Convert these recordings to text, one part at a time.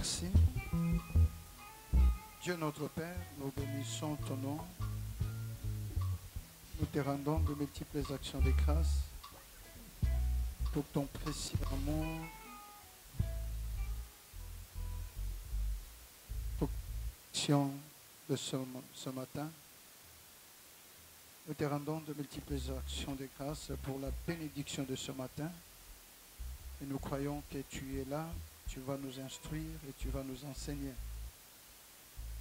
merci. Dieu notre Père, nous bénissons ton nom. Nous te rendons de multiples actions de grâce pour ton précieux amour, pour l'action de ce matin. Nous te rendons de multiples actions de grâce pour la bénédiction de ce matin. Et nous croyons que tu es là, tu vas nous instruire et tu vas nous enseigner.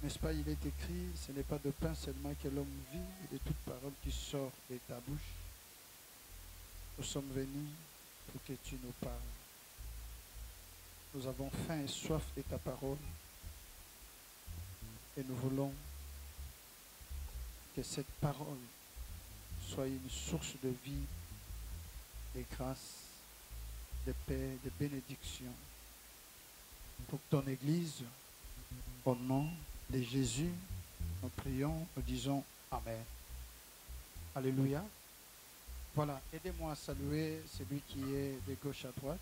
N'est-ce pas, il est écrit, ce n'est pas de pain seulement que l'homme vit, et de toute parole qui sort de ta bouche. Nous sommes venus pour que tu nous parles. Nous avons faim et soif de ta parole. Et nous voulons que cette parole soit une source de vie, de grâce, de paix, de bénédiction pour ton Église. Au nom de Jésus, nous prions, nous disons Amen. Alléluia. Voilà, aidez-moi à saluer celui qui est de gauche à droite.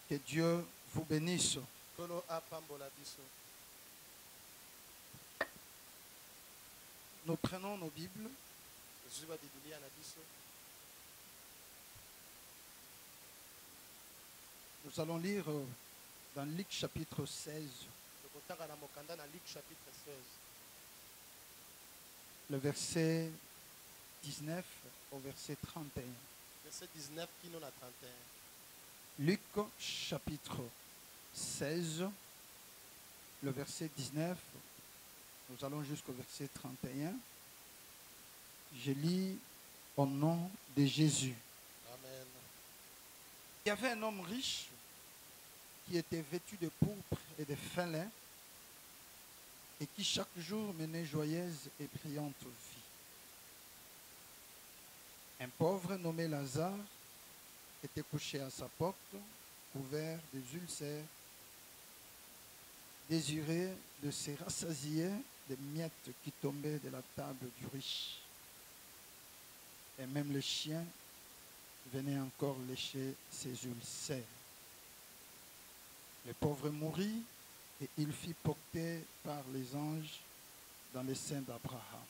Que Dieu vous bénisse. Nous prenons nos Bibles. Nous allons lire dans Luc chapitre 16. Le verset 19 au verset 31. Verset 19 qui nous a 31. Luc chapitre 16, le verset 19, nous allons jusqu'au verset 31. Je lis au nom de Jésus. Amen. Il y avait un homme riche qui était vêtu de pourpre et de fin lin et qui chaque jour menait joyeuse et brillante vie. Un pauvre nommé Lazare était couché à sa porte, couvert des ulcères, désiré de se rassasier des miettes qui tombaient de la table du riche. Et même les chiens venaient encore lécher ses ulcères. Le pauvre mourut et il fut porté par les anges dans les seins d'Abraham.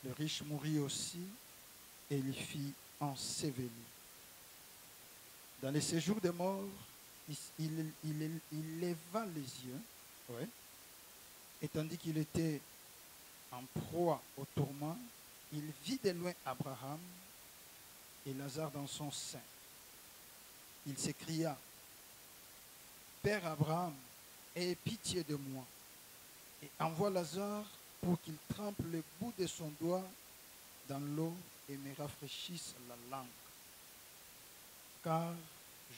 Le riche mourut aussi et il fut enseveli. Dans les séjours des morts, il leva les yeux, ouais, et tandis qu'il était en proie au tourment, il vit de loin Abraham et Lazare dans son sein. Il s'écria, « Père Abraham, aie pitié de moi, et envoie Lazare pour qu'il trempe le bout de son doigt dans l'eau et me rafraîchisse la langue. Car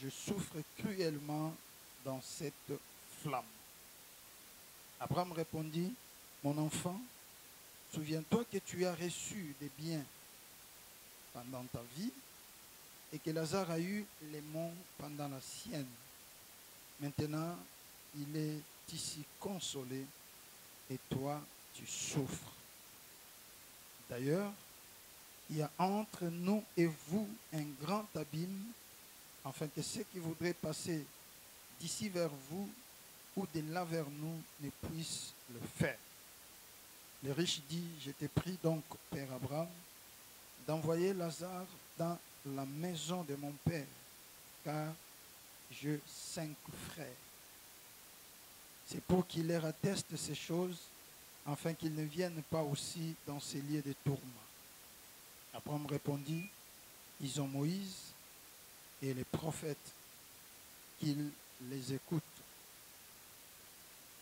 je souffre cruellement dans cette flamme. » Abraham répondit, « Mon enfant, souviens-toi que tu as reçu des biens pendant ta vie et que Lazare a eu les maux pendant la sienne. Maintenant, il est ici consolé et toi, tu souffres. D'ailleurs, il y a entre nous et vous un grand abîme, afin que ceux qui voudraient passer d'ici vers vous ou de là vers nous ne puissent le faire. » Le riche dit, « Je te prie donc, Père Abraham, d'envoyer Lazare dans la maison de mon père, car j'ai 5 frères. C'est pour qu'il leur atteste ces choses, afin qu'ils ne viennent pas aussi dans ces lieux de tourment. » Abraham répondit, « Ils ont Moïse et les prophètes, qu'ils les écoutent. »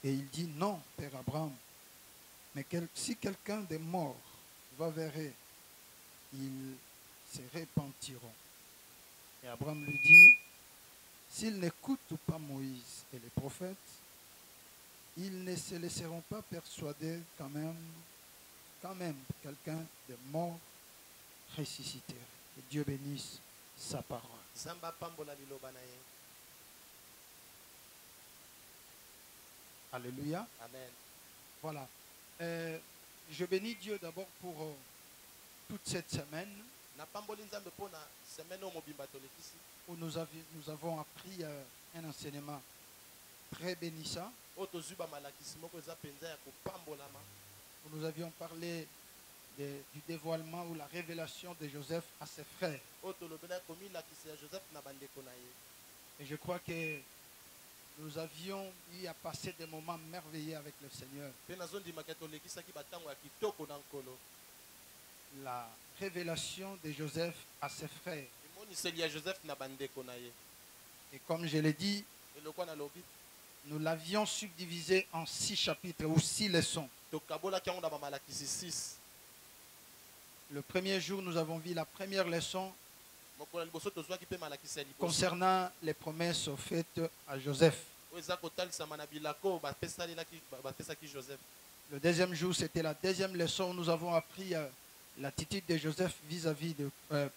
Et il dit, « Non, Père Abraham, mais si quelqu'un des morts va vers eux, ils se repentiront. » Et Abraham lui dit, « S'ils n'écoutent pas Moïse et les prophètes, ils ne se laisseront pas persuader quand même quelqu'un de mort ressusciterait. » Que Dieu bénisse sa parole. Alléluia. Amen. Voilà. Je bénis Dieu d'abord pour toute cette semaine Napamboli nzambe pona semaine mobimba tolekisi. où nous avons appris un enseignement très bénissant. O tozuba malakisi moko eza penza ya kopambolama. Où nous avions parlé du dévoilement ou la révélation de Joseph à ses frères. O tolobela komi lakisi ya Joseph na bandeko na ye. Et je crois que nous avions eu à passer des moments merveilleux avec le Seigneur. Pe nazondimaka tolekisaki batango ya kitoko na nkolo. La révélation de Joseph à ses frères. Emoniseli ya Joseph na bandeko na ye. Et comme je l'ai dit, Elokwa na lobi. nous l'avions subdivisé en 6 chapitres ou 6 leçons. Tokabolaki yango na bamalakisi 6. Le premier jour, nous avons vu la première leçon Mokolo liboso tozwaki pe malakisi ya liboso. concernant les promesses faites à Joseph. O eza kotalisama na bilako bapesaki Joseph. Le deuxième jour, c'était la deuxième leçon où nous avons appris l'attitude de Joseph vis-à-vis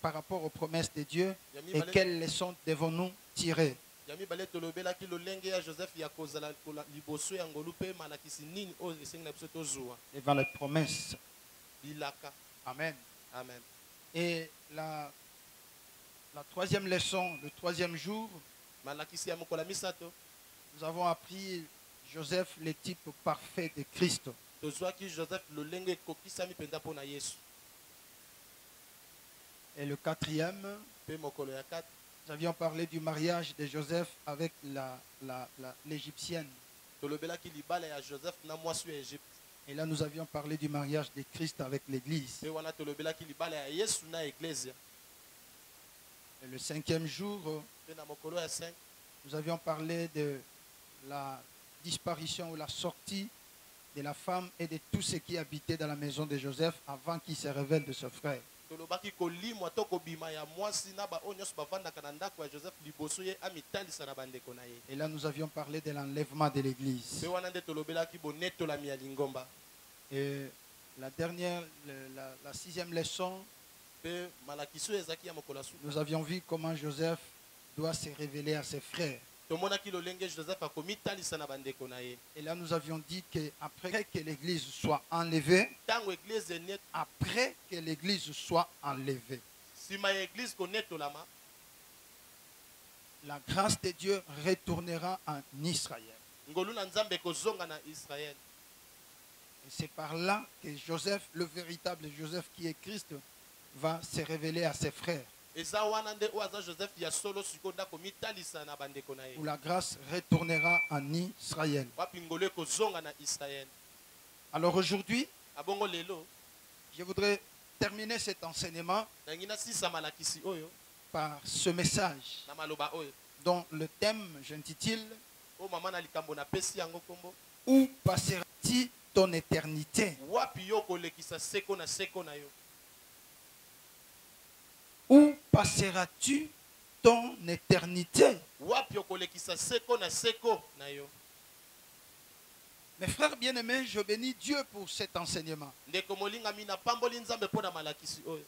par rapport aux promesses de Dieu et quelles leçons devons-nous tirer. Yami bale tolobelaki lolenge ya Joseph ya kozala liboso ya ngolu pe malakisi nini o esengi na biso tozwa. Devant les promesses. Bilaka. Amen. Amen. Et la troisième leçon, le troisième jour, Malakisi ya mokola misato. nous avons appris Joseph, le type parfait de Christ. Tozwaki Joseph lolenge kokisami penda pona Yesu. Et le quatrième, Pe mokolo ya 4. nous avions parlé du mariage de Joseph avec l'Égyptienne. Tolobelaki libala ya Joseph na mwasu ya Egypte. Et là, nous avions parlé du mariage de Christ avec l'Église. Pe wana tolobelaki libala ya Yesu na ecclesia. Et le cinquième jour, Pe na mokolo ya 5. nous avions parlé de la disparition ou la sortie de la femme et de tout ce qui habitait dans la maison de Joseph avant qu'il se révèle de ce frère. Tolobaki kolimwa to kobima ya mwasi na ba onyoso bavandaka na ndako ya Joseph liboso ye amitalisa na bandeko na ye. Et là, nous avions parlé de l'enlèvement de l'Église. Pe wana nde tolobelaki bonetolami ya lingomba. Et la dernière, la sixième leçon, Pe malakiso ezaki ya mokolo su. nous avions vu comment Joseph doit se révéler à ses frères. Tomonaki lolenge Joseph akomitalisa na bandeko na ye. Et là, nous avions dit qu'après que l'Église soit enlevée, Tango église net après que l'Église soit enlevée, sima ya église konetolama, la grâce de Dieu retournera en Israël. ngolu na nzambe kozonga na Israël. Et c'est par là que Joseph, le véritable Joseph qui est Christ, va se révéler à ses frères. Eza wana nde oaza Joseph ya solo sikonda komitalisa na bandeko na ye. Où la grâce retournera en Israël. Wapi ngolu kozonga na Israël. Alors aujourd'hui, Abongo lelo je voudrais terminer cet enseignement nangina sisa malakisi oyo par ce message na maloba oyo. dont le thème, j'intitule O mama na likambo na pesi yango kombo. Où passera-t-il ton éternité? Wapi yo kolekisa seko na yo. Où passeras-tu ton éternité? Wapi yo kolekisa seko na yo. Mes frères bien-aimés, je bénis Dieu pour cet enseignement. Ndeko molinga mina pamboli nzambe pona malakisi oyo.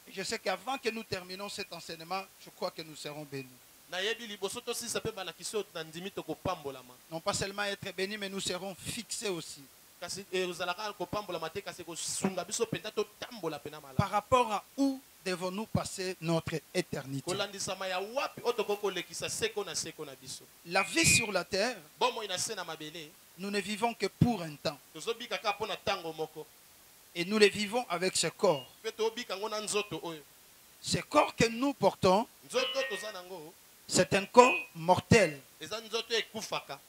Et je sais qu'avant que nous terminions cet enseignement, je crois que nous serons bénis. Na yebi liboso to sisa pe malakisi oyo na ndimi to kopambolama. Non pas seulement être bénis, mais nous serons fixés aussi. Kasi ezalaka kopambolama te kasi kosunga biso penda to tambola pena mala. Par rapport à où devons-nous passer notre éternité? Kolandisama ya wapi otoko kolekisa seko na biso. La vie sur la terre, Bomo ina sena mabele. nous ne vivons que pour un temps. Tozobika ka pona tango moko. Et nous le vivons avec ce corps. Pe tobika ngona nzoto oyo. Ce corps que nous portons, Nzoto tozanango. c'est un corps mortel. Eza nzoto ekufaka.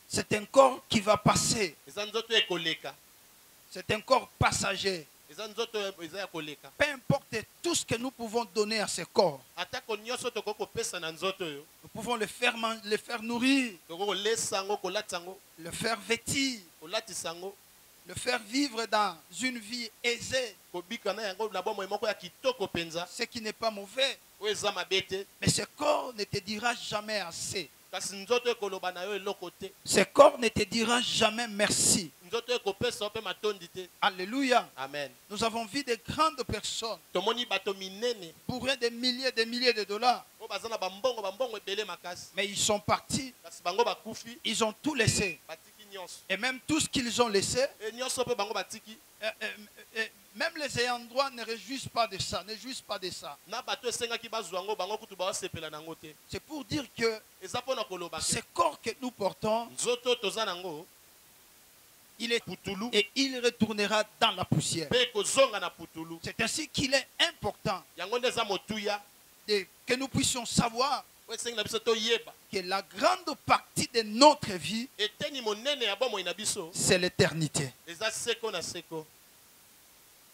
C'est un corps qui va passer. Eza nzoto ekoleka. C'est un corps passager. Eza nzoto eza ya koleka. Peu importe tout ce que nous pouvons donner à ce corps, Atako nyonso tokoko pesa na nzoto yo. nous pouvons le faire nourrir, Tokoko lesango kolatsango, le faire vêtir, kolatisango, le faire vivre dans une vie aisée, kobika na yango na bomo moko ya kitoko penza. ce qui n'est pas mauvais. O eza mabete. Mais ce corps ne te dira jamais assez. Kasi nzoto ekoloba na yo eloko te. Ce corps ne te dira jamais merci. Nzoto ekopesa pe matondi te. Alléluia. Amen. Nous avons vu de grandes personnes Tomoni bato minene bourrées de milliers de dollars. po bazana bambongo ebele makasi Mais ils sont partis, kasi bango bakufi ils ont tout laissé. batiki nyonso Et même tout ce qu'ils ont laissé, e nyonso pe bango batiki même les ayants droit ne réjouissent pas de ça, ne jouissent pas de ça. na bato esengaki bazwa yango bango kutu bawasepela nango te C'est pour dire que eza mpona koloba ce ke corps que nous portons, nzoto toza nango il est putulu et il retournera dans la poussière. mpe kozonga na putulu C'est ainsi qu'il est important yango nde eza motuya que nous puissions savoir po esengi na biso toyeba que la grande partie de notre vie, eteni monene ya bomoi na biso c'est l'éternité. eza seko na seko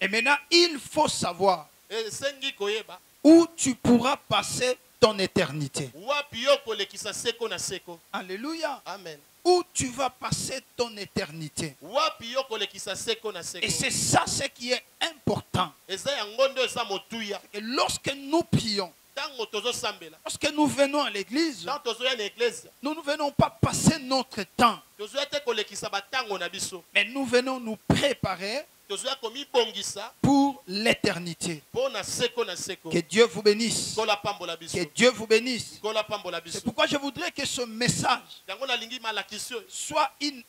Et maintenant, il faut savoir esengi koyeba où tu pourras passer ton éternité. wapi yo kolekisa seko na seko Alléluia. amen Où tu vas passer ton éternité. wapi yo kolekisa seko na seko Et c'est ça ce qui est important. eza yango nde eza motuya Et lorsque nous prions, ntango tozosambela lorsque nous venons à l'église, ntango tozoya na eglise nous ne venons pas passer notre temps, tozoya te kolekisa batango na biso mais nous venons nous préparer tozoya komibongisa pour l'éternité. mpo na seko Que Dieu vous bénisse. kola pambola biso Que Dieu vous bénisse. kola pambola C'est biso pourquoi je voudrais que ce message yango nalingi malakisi oyo soit une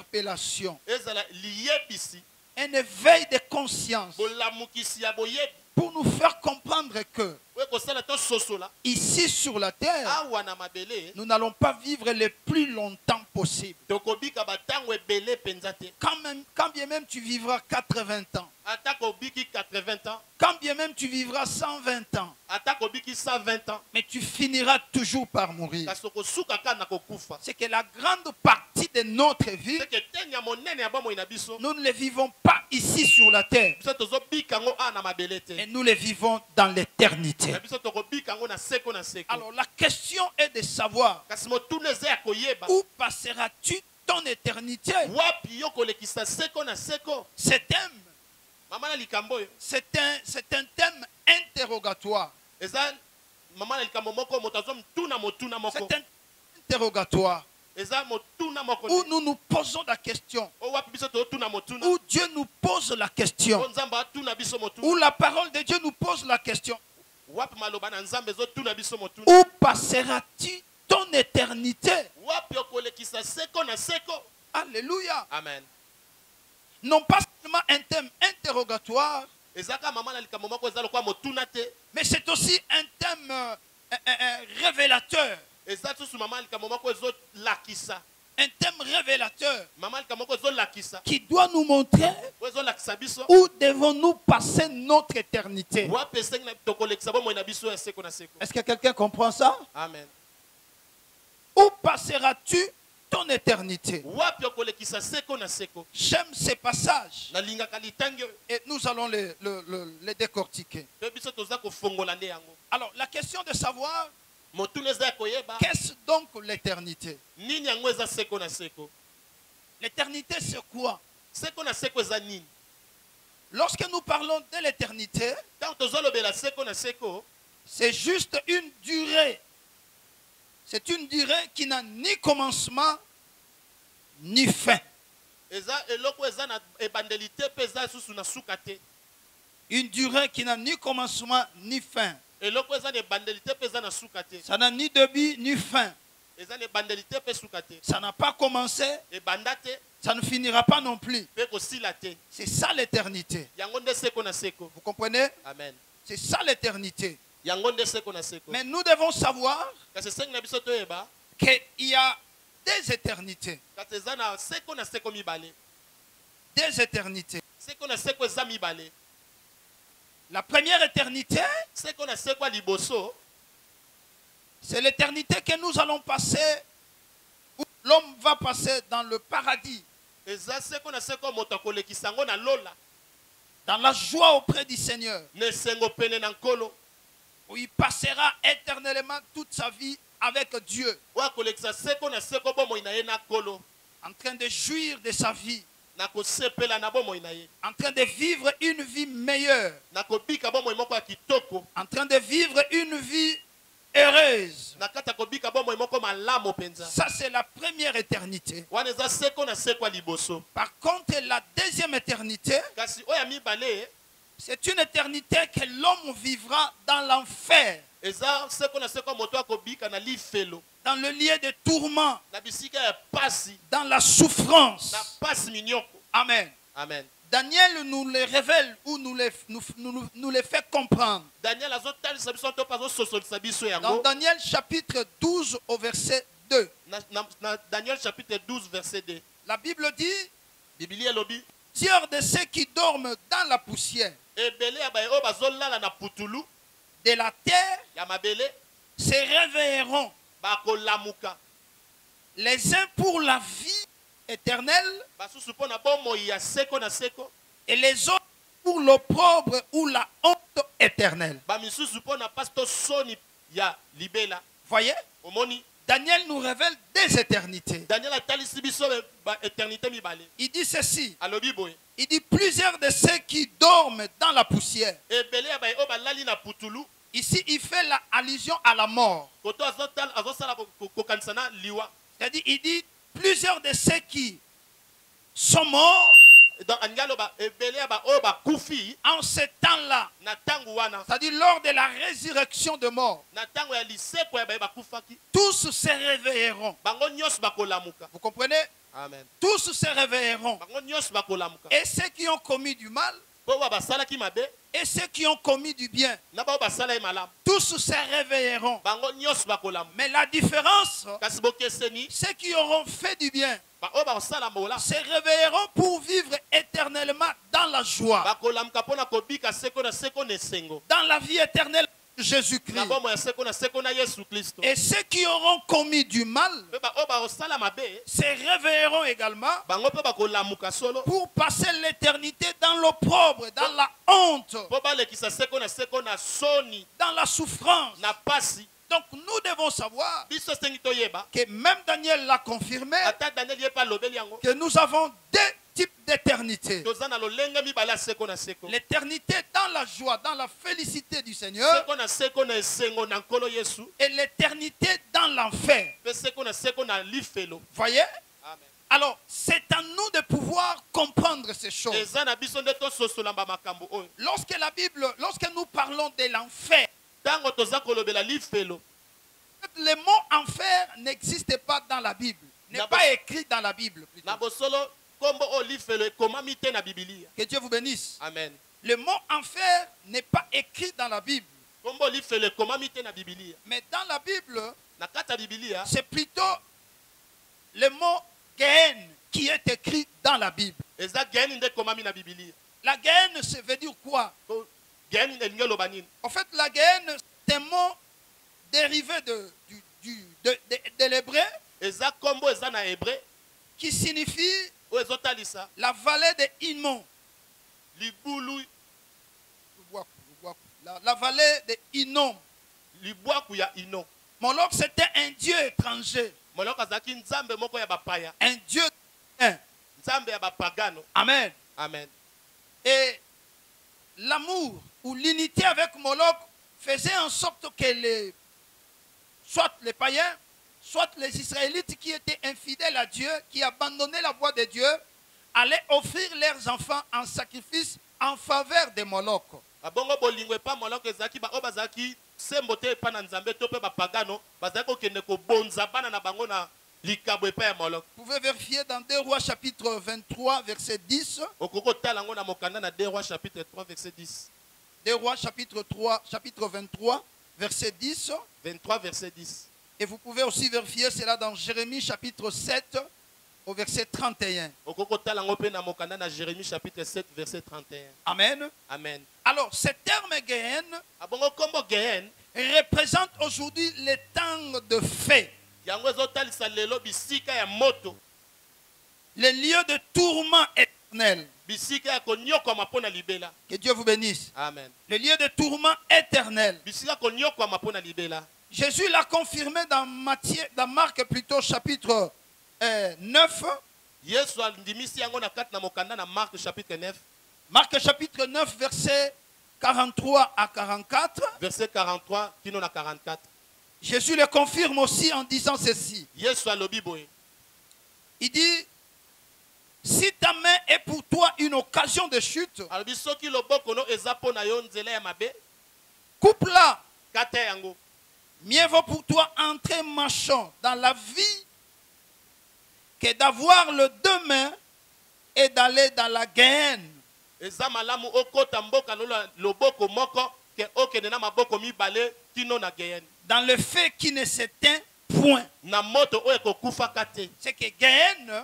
interpellation, ezala liyebisi un éveil de conscience bolamukisi ya boyebi pour nous faire comprendre que oyo kosala tososola ici sur la terre, awa na mabele nous n'allons pas vivre le plus longtemps possible. tokobika batango ebele mpenza te Quand bien même tu vivras 80 ans, ata kobiki 80 ans quand bien même tu vivras 120 ans, ata kobiki 120 ans mais tu finiras toujours par mourir. kasi okosuka kaka na kokufa C'est que la grande partie de notre vie, seke eteni ya monene ya bomoi na biso nous ne le vivons pas ici sur la terre, biso tozobika yango awa na mabele te et nous le vivons dans l'éternité. na biso tokobika yango na seko na seko Alors la question est de savoir kasi motuna eza ya koyeba où passeras-tu ton éternité. wapi yo kolekisa seko na seko Ce thème, mama na likambo oyo c'est un thème interrogatoire. eza mama na likambo moko moto azomtuna motuna moko C'est un interrogatoire eza motuna moko où nous nous posons la question, o wapi biso tozotuna motuna où Dieu nous pose la question, o nzambe atuna biso motuna où la parole de Dieu nous pose la question. wapi maloba na nzambe ezotuna biso motuna Où passeras-tu ton éternité? wapi okolekisa seko na seko Alléluia. amen Non pas seulement un thème interrogatoire, eza kaka mama na likambo moko eza lokwa motuna te mais c'est aussi un thème révélateur. eza susu mama na likambo moko ezolakisa Un thème révélateur mama na likambo moko ezolakisa qui doit nous montrer oyo ezolakisa biso où devons-nous passer notre éternité. wapi esengi na tokolekisa bomoi na biso ya seko na seko Est-ce que quelqu'un comprend ça? amen Où passeras-tu ton éternité? wapi okolekisa seko na seko J'aime ces passages nalingaka litangi oyo et nous allons les décortiquer. mpe biso toza kofongola nde yango Alors la question de savoir, motuna eza ya koyeba qu'est-ce donc l'éternité? nini yango eza seko na seko L'éternité c'est quoi? seko na seko eza nini Lorsque nous parlons de l'éternité, ntango tozolobela seko na seko c'est juste une durée. C'est une durée qui n'a ni commencement ni fin. eza eloko eza na ebandeli te mpe eza susu na suka te Une durée qui n'a ni commencement ni fin. eloko eza na ebandeli te mpe eza na suka te Ça n'a ni début ni fin. eza na ebandeli te mpe suka te Ça n'a pas commencé, ebanda te ça ne finira pas non plus. mpe kosila te C'est ça l'éternité. yango nde seko na seko Vous comprenez? amen C'est ça l'éternité. yango nde seko na seko Mais nous devons savoir kasi esengi na biso toyeba qu'il y a des éternités. kasi eza na seko mibale Des éternités. seko na seko eza mibale La première éternité, seko na seko ya liboso c'est l'éternité que nous allons passer, où l'homme va passer dans le paradis, eza seko na seko moto akolekisa yango na lola dans la joie auprès du Seigneur, na esengo pene na nkolo où il passera éternellement toute sa vie avec Dieu, oyo akolekisa seko na seko bomoi na ye na nkolo en train de jouir de sa vie, na kosepela na bomoi na ye en train de vivre une vie meilleure, na kobika bomoi moko ya kitoko en train de vivre une vie heureuse. na kati ya kobika bomoi moko malamu mpenza Ça, c'est la première éternité. wana eza seko na seko ya liboso Par contre, la deuxième éternité, kasi oyo ya mibale c'est une éternité que l'homme vivra dans l'enfer. eza seko na seko moto akobika na lifelo dans le lieu de tourment, na bisika ya pasi dans la souffrance. na pasi minyoko. Amen. Amen. Daniel nous les révèle ou nous les fait comprendre. Daniel azotalisa biso to pazo sosolisa biso Dans yango Daniel chapitre 12 au verset 2. na Daniel chapitre 12 verset 2. La Bible dit, Biblia elobi plusieurs de ceux qui dorment dans la poussière ebele ya baye oyo bazolala na putulu de la terre ya mabele se réveilleront, bakolamuka les uns pour la vie éternelle basusu mpo na bomoi ya seko na seko et les autres pour l'opprobre ou la honte éternelle. bamisusu mpo na pasi to soni ya libela. Voyez, Omoni Daniel nous révèle des éternités. Daniel atalisi biso ba éternité mibale. Il dit ceci, Alobi boye il dit plusieurs de ceux qui dorment dans la poussière. ebele ya baye oyo balali na putulu Ici, il fait la allusion à la mort. koto azosala kokanisa na liwa. C'est-à-dire, il dit plusieurs de ceux qui sont morts Donc angaloba ebele ya ba oyo bakufi en ce temps-là. na tango wana C'est-à-dire, lors de la résurrection de mort, na tango ya liseko ya baye bakufaki tous se réveilleront. bango nyonso bakolamuka. Vous comprenez? Amen. Tous se réveilleront. Bango nyonso bakolamuka. Et ceux qui ont commis du mal, Po ba basalaki mabe et ceux qui ont commis du bien, na ba basala malamu. tous se réveilleront. Bango nyonso bakolamuka. Mais la différence, Kasi bokeseni ceux qui auront fait du bien ba oyo bakosala mola se réveilleront pour vivre éternellement dans la joie, bakolamuka mpona kobika seko na seko na esengo dans la vie éternelle de na Jésus-Christ. bomoi ya seko na Yesu Kristo. Et ceux qui auront commis du mal Mpe ba oyo bakosala mabe se réveilleront également bango mpe bakolamuka solo pour passer l'éternité dans l'opprobre, dans la honte, mpo balekisa seko na soni dans la souffrance. na pasi. Donc nous devons savoir Biso sengi toyeba que même Daniel l'a confirmé, ata Daniel ye pa lobeli yango que nous avons deux types d'éternité. toza na lolenge mibale ya seko na seko. L'éternité dans la joie, dans la félicité du Seigneur, Seko na esengo na nkolo Yesu et l'éternité dans l'enfer. mpe seko na lifelo. Voyez? Amen. Alors, c'est à nous de pouvoir comprendre ces choses. Eza na biso nde tososola makambo oyo. Lorsque nous parlons de l'enfer, Tango toza kolobela lifelo le mot enfer n'existe pas dans la Bible. N'est pas écrit dans la Bible. Plutôt. na bosolo kombo oyo lifelo ekomami te na Biblia. Que Dieu vous bénisse. Amen. Le mot enfer n'est pas écrit dans la Bible. Kombo lifelo ekomami te na Biblia. Mais dans la Bible, Na kati ya Biblia c'est plutôt le mot Géhen qui est écrit dans la Bible. eza geni nde ekomami na Biblia. La Géhen, ça veut dire quoi? Geni elingi eloba nini? En fait, la Géhen, c'est un mot dérivé de l'hébreu Eza kombo eza na hébreu qui signifie oyo ezotalisa la vallée de Hinnom. libulu La vallée de Hinnom. libwaku ya ino. Moloch, c'était un dieu étranger. Moloko azalaki nzambe moko ya bapaya, Un dieu. nzambe ya bapagano. Amen. Amen. Et l'amour ou l'unité avec Moloch faisait en sorte que soit les païens, soit les Israélites qui étaient infidèles à Dieu, qui abandonnaient la voie de Dieu, allaient offrir leurs enfants en sacrifice en faveur de Moloch. Abongo bolingo epa moloko ezalaki ba oyo bazalaki sembo te epa na nzambe to mpe bapagano bazalaki kokende kobonza bana na bango na likabo epa ya moloko. Vous pouvez vérifier dans 2 Rois chapitre 23 verset 10. Okoki kotala yango na mokanda na 2 Rois chapitre 3 verset 10. 2 Rois chapitre 23 verset 10. 23 verset 10. Et vous pouvez aussi vérifier cela dans Jérémie chapitre 7 au verset 31. Okoki kotala yango mpe na mokanda na Jérémie chapitre 7 verset 31. Amen. Amen. Alors, ce terme Géhen Abongo kombo Gehen représente aujourd'hui les temps de feu, yango ezotalisa lelo bisika ya moto, les lieux de tourment éternel. bisika ya konyokwama mpo na libela. Que Dieu vous bénisse. Amen. Les lieux de tourment éternel. Bisika konyokwama mpo na libela. Jésus l'a confirmé dans Marc plutôt chapitre 9. Yesu andimisi yango na kati na mokanda na Marc chapitre 9. Marc chapitre 9 verset 43 à 44. Verset 43 kino na 44. Jésus le confirme aussi en disant ceci. Yesu alobi boye. Il dit, si ta main est pour toi une occasion de chute, Alobi soki loboko no eza po na yo nzela ya mabe, coupe-la. kata te yango. Mieux vaut pour toi entrer marchant dans la vie que d'avoir le demain et d'aller dans la gaine. Eza malamu okota mboka loboko moko ke okende na maboko mibale kino na geyeni. Dans le fait qui ne s'éteint point. Na moto oyo ekokufa te. C'est que gaine,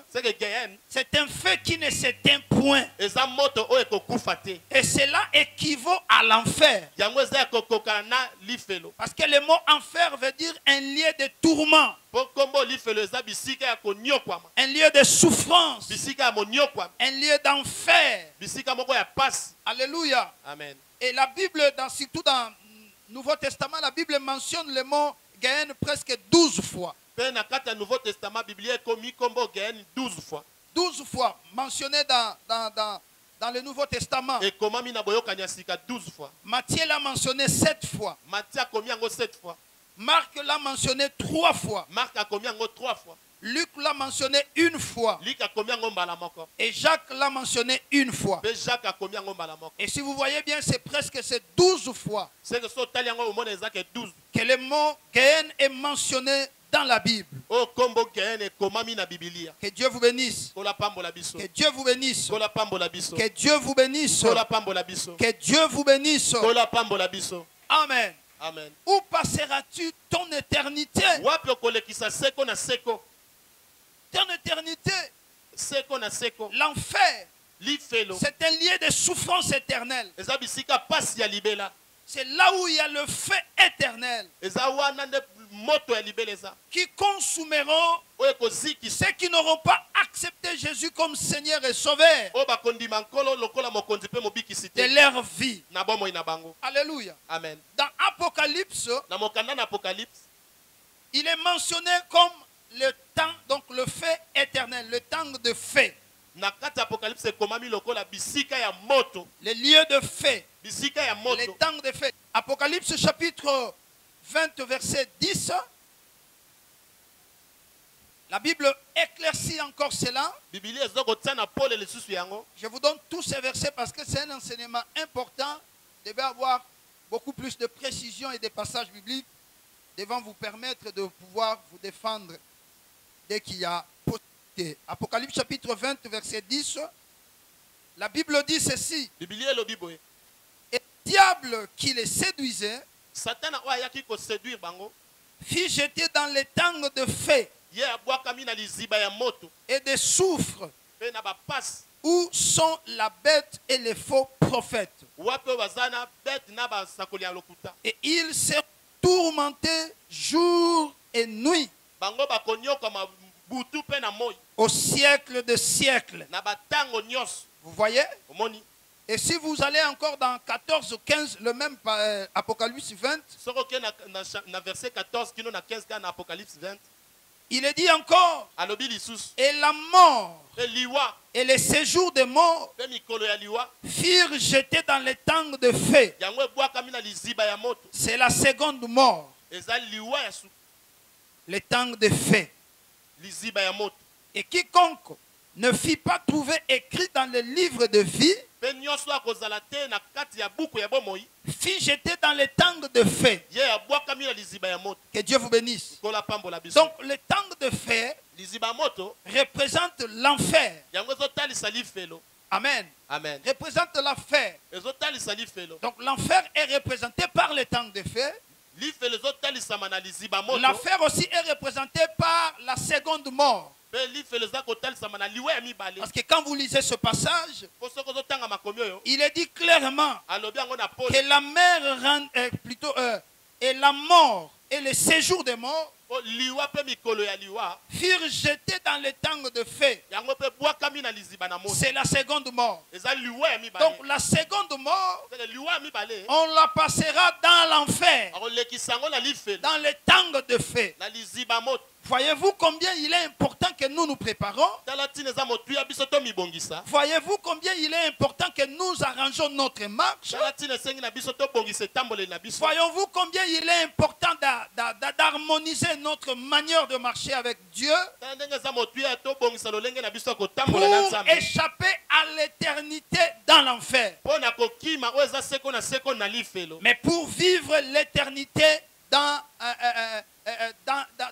c'est un fait qui ne s'éteint point. Eza moto oyo ekokufa te. Et cela équivaut à l'enfer. Yango eza ekokoka na lifelo. Parce que le mot enfer veut dire un lieu de tourment. Pokombo lifelo eza bisika ya konyokwama. Un lieu de souffrance. Bisika ya monyokwama. Un lieu d'enfer. Bisika moko ya pasi. Alléluia. Amen. Et la Bible, surtout dans le Nouveau Testament, la Bible mentionne le mot Gaëne presque 12 fois. Pe na kati ya Nouveau Testament Biblia ekomi kombo Gaëne 12 fois. 12 fois mentionné dans le Nouveau Testament. Et komami na boyokani ya sika 12 fois. Matthieu l'a mentionné 7 fois. Matthieu akomi yango 7 fois. Marc l'a mentionné 3 fois. Marc akomi yango 3 fois. Luc l'a mentionné 1 fois. Luc akomi yango mbala moko. Et Jacques l'a mentionné 1 fois. Pe Jacques akomi yango mbala moko. Et si vous voyez bien, c'est presque 12 fois C'est que so tali yango omona ezake 12. que le mot Gaëne est mentionné dans la Bible. O kombo Gaëne komami na Biblia. Que Dieu vous bénisse. Kola pambola biso. Que Dieu vous bénisse. Kola pambola biso. Que Dieu vous bénisse. Kola pambola biso. Que Dieu vous bénisse. Kola pambola biso. Amen. Amen. Où passeras-tu ton éternité? Wapi okolekisa seko na seko. Ton éternité, Seko na seko. l'enfer, Lifelo. c'est un lieu de souffrance éternelle. Eza bisika pasi ya libela. C'est là où il y a le feu éternel Eza wana nde moto ya libela eza. qui consumeront Oyo kozikisa. ceux qui n'auront pas accepté Jésus comme Seigneur et Sauveur Oyo bakondima nkolo lokola mokonzi pe mobikisi de te. leur vie. Na bomoi na bango. Alléluia. Amen. Dans Apocalypse, Na mokanda na Apocalypse, il est mentionné comme le temps, donc le feu éternel, le temps de feu. na kati Apocalypse ekomami lokola bisika ya moto. Le lieu de feu, Bisika ya le moto. temps de feu. Apocalypse chapitre 20, verset 10. La Bible éclaircit encore cela. Biblia ezokotia na pole lisusu yango. Je vous donne tous ces versets parce que c'est un enseignement important. Vous devez avoir beaucoup plus de précision et des passages bibliques devant vous permettre de pouvoir vous défendre dès qu'il y a possibilité. Apocalypse chapitre 20, verset 10. La Bible dit ceci. Biblia elobi boye. Et le diable qui les séduisait Satana oyo ayaki koséduire bango. fit jeter dans les tangs de feu Ye abwakami na liziba ya moto. et de soufre Pe na bapasi. où sont la bête et les faux prophètes. Wapi oyo baza na bete na basakoli ya lokuta. Et ils se tourmentaient jour et nuit Bango bakonyokama butu pe na moi. au siècle de siècles. Na batango nyonso. Vous voyez? Omoni. Et si vous allez encore dans 14 ou 15, le même Apocalypse 20, Soko ke na verset 14 kino na 15 ka na Apocalypse 20. il est dit encore, Alobi lisusu. et la mort Pe liwa. et les séjours des morts Pe mikolo ya liwa. furent jetés dans les tangs de feu. Yango ebwakami na liziba ya moto. C'est la seconde mort, Eza liwa ya su. les tangs de feu. Liziba ya moto. Et quiconque ne fit pas trouver écrit dans le livre de vie, Pe nyonso akozala te na kati ya buku ya bomoi. fit jeter dans les tangs de feu. Ye abwakami na liziba ya moto. Que Dieu vous bénisse. Kola pambola biso. Donc, le tang de feu Liziba moto. représente l'enfer. Yango ezotalisa lifelo. Amen. Amen. Représente l'enfer. Ezotalisa lifelo. Donc, l'enfer est représenté par le tang de feu. Lifelo ezotalisama na liziba moto. L'enfer aussi est représenté par la seconde mort. Pe lifelo eza kotalisama na liwa ya mibale. Parce que quand vous lisez ce passage, Po soko ozotanga makomi oyo. il est dit clairement Alobi yango na pole. que la mer et la mort et le séjour des morts Po liwa pe mikolo ya liwa. furent jetés dans le tang de feu. Yango pe bwakami na liziba na moto. C'est la seconde mort. Eza liwa ya mibale. Donc la seconde mort, Seke liwa ya mibale. on la passera dans l'enfer, Akolekisa yango na lifelo. dans le tang de feu. Na liziba moto. Voyez-vous combien il est important que nous nous préparons, tala ntina eza motuya biso tomibongisa voyez-vous combien il est important que nous arrangeons notre marche? tala ntina esengi na biso tobongisa etamboleli na biso Voyons-vous combien il est important d'harmoniser notre manière de marcher avec Dieu tala ndenge eza motuya tobongisa lolenge na biso ya kotambola na pour nzambe échapper à l'éternité dans l'enfer. mpo na kokima oyo eza seko na seko na lifelo Mais pour vivre l'éternité dans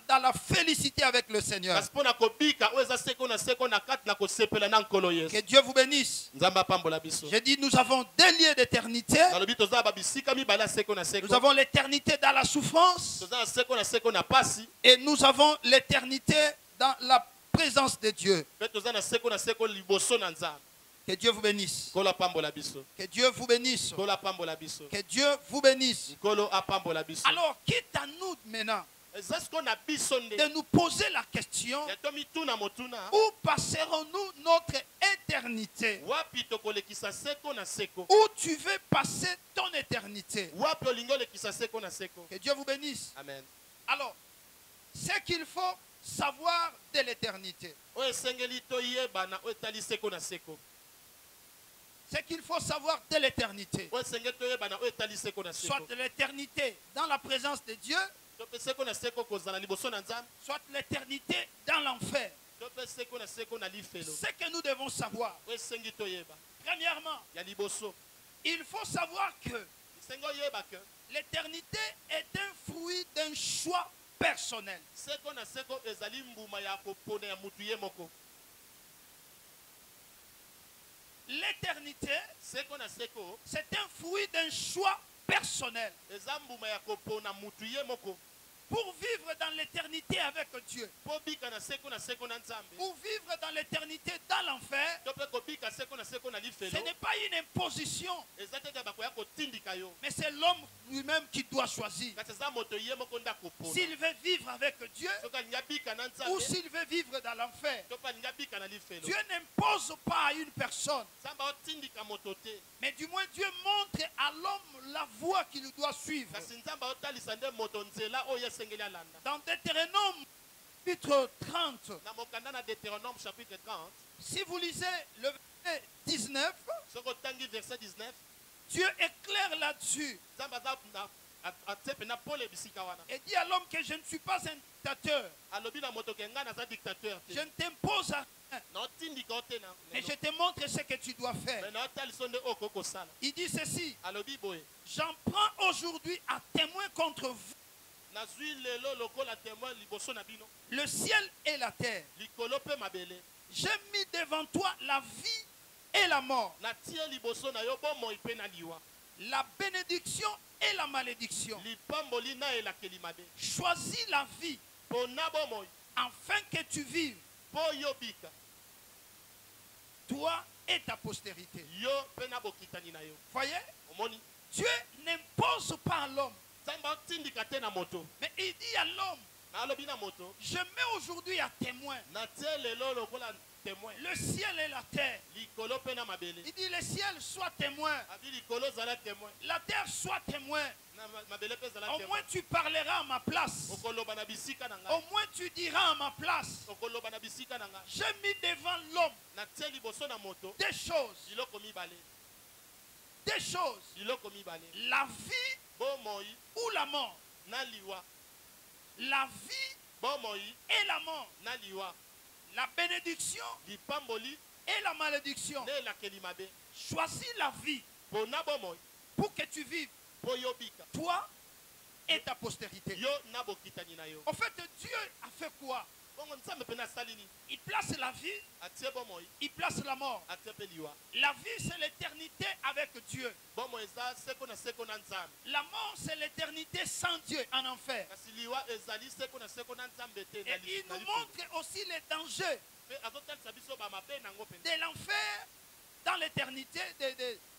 la félicité avec le Seigneur. kasi mpo na kobika oyo eza seko na seko na kati na kosepela na nkolo yesu Que Dieu vous bénisse. nzambe apambola biso J'ai dit, nous avons deux lieux d'éternité. nalobi toza ba bisika mibale ya seko na seko Nous avons l'éternité dans la souffrance toza na seko na pasi et nous avons l'éternité dans la présence de Dieu. mpe toza na seko liboso na nzambe Que Dieu vous bénisse. nkolo apambola biso Que Dieu vous bénisse. nkolo apambola biso Que Dieu vous bénisse. nkolo apambola biso Alors, quitte à nous maintenant eza siko na biso nde de nous poser la question, ya tomituna motuna où passerons-nous notre éternité? wapi tokolekisa seko na seko Où tu veux passer ton éternité? wapi olingi olekisa seko na seko Que Dieu vous bénisse. amen Alors, ce qu'il faut savoir de l'éternité, oyo esengeli toyebana oyo etali seko na seko ce qu'il faut savoir de l'éternité, oyo esengeli toyebana oyo etali seko na soit seko de l'éternité dans la présence de Dieu, tope seko na seko kozala liboso na nzambe soit l'éternité dans l'enfer. tope seko na seko na lifelo Ce que nous devons savoir, oyo esengi toyeba premièrement, ya liboso il faut savoir que esengi oyeba ke l'éternité est un fruit d'un choix personnel. seko na seko ezali mbuma ya kopona ya mutu ye moko L'éternité, seko na seko c'est un fruit d'un choix personnel. eza mbuma ya kopona mutu ye moko Pour vivre dans l'éternité avec Dieu, mpo bika na seko na nzambe pour vivre dans l'éternité dans l'enfer, to mpe kobika seko na ce lifelo n'est pas une imposition, eza te bakoya kotindika yo mais c'est l'homme lui-même qui doit choisir. kasi eza moto ye moko nde akopona S'il veut vivre avec Dieu soki alingi abika na ou nzambe s'il veut vivre dans l'enfer, to mpe alingi abika na lifelo Dieu n'impose pas à une personne, nzambe aotindika moto te mais du moins Dieu montre à l'homme la voie qu'il doit suivre. kasi nzambe aotalisa nde moto nzela oyo esengeli alanda Dans Deutéronome, chapitre 30, na mokanda na Deutéronome chapitre 30 si vous lisez le verset 19, soki otangi verset 19 Dieu est clair là-dessus nzambe aza atie mpena pole bisika wana et dit à l'homme que je ne suis pas un dictateur. alobi na moto ke ngai naza dictateur Je te ne t'impose à rien, naotindika o te mais je te montre ce que tu dois faire. me naotalisa o nde oyo okoki kosala Il dit ceci, alobi boye j'en prends aujourd'hui à témoin contre vous, nazwi lelo lokola témoin liboso na bino le ciel et la terre. likolo mpe mabele J'ai mis devant toi la vie et la mort, natie liboso na yo bomoi mpe na liwa la bénédiction et la malédiction. lipamboli na elakeli mabe Choisis la vie mpona bomoi afin que tu vives, mpo yo bika toi et ta postérité. yo mpe na bokitani na yo Voyez, omoni Dieu n'impose pas à l'homme, nzambe aotindika te na moto mais il dit à l'homme, na alobi na moto je mets aujourd'hui à témoin natie lelo lokola témoin le ciel et la terre. likolo mpe na mabele Il dit le ciel soit témoin, abi likolo zala témoin la terre soit témoin. na mabele mpe zala Au témoin moins tu parleras à ma place. okoloba na bisika na Au ngai moins tu diras à ma place. okoloba na bisika na ngai J'ai mis devant l'homme natie liboso na moto des choses, biloko mibale des choses, biloko mibale la vie bomoi ou la mort. na liwa La vie bomoi et la mort. na liwa La bénédiction lipamboli et la malédiction. na elakeli mabe Choisis la vie mpona bomoi pour que tu vives, mpo yo bika toi et ta postérité. yo na bokitani na yo En fait, Dieu a fait quoi? bongo nzambe mpe asali nini Il place la vie, atie bomoi il place la mort. atie mpe liwa La vie, c'est l'éternité avec Dieu. bomoi eza seko na seko na nzambe La mort, c'est l'éternité sans Dieu en enfer. kasi liwa ezali seko na seko na nzambe te Et il nous montre aussi les dangers mpe azotalisa biso bamabe nango mpenza de l'enfer dans l'éternité,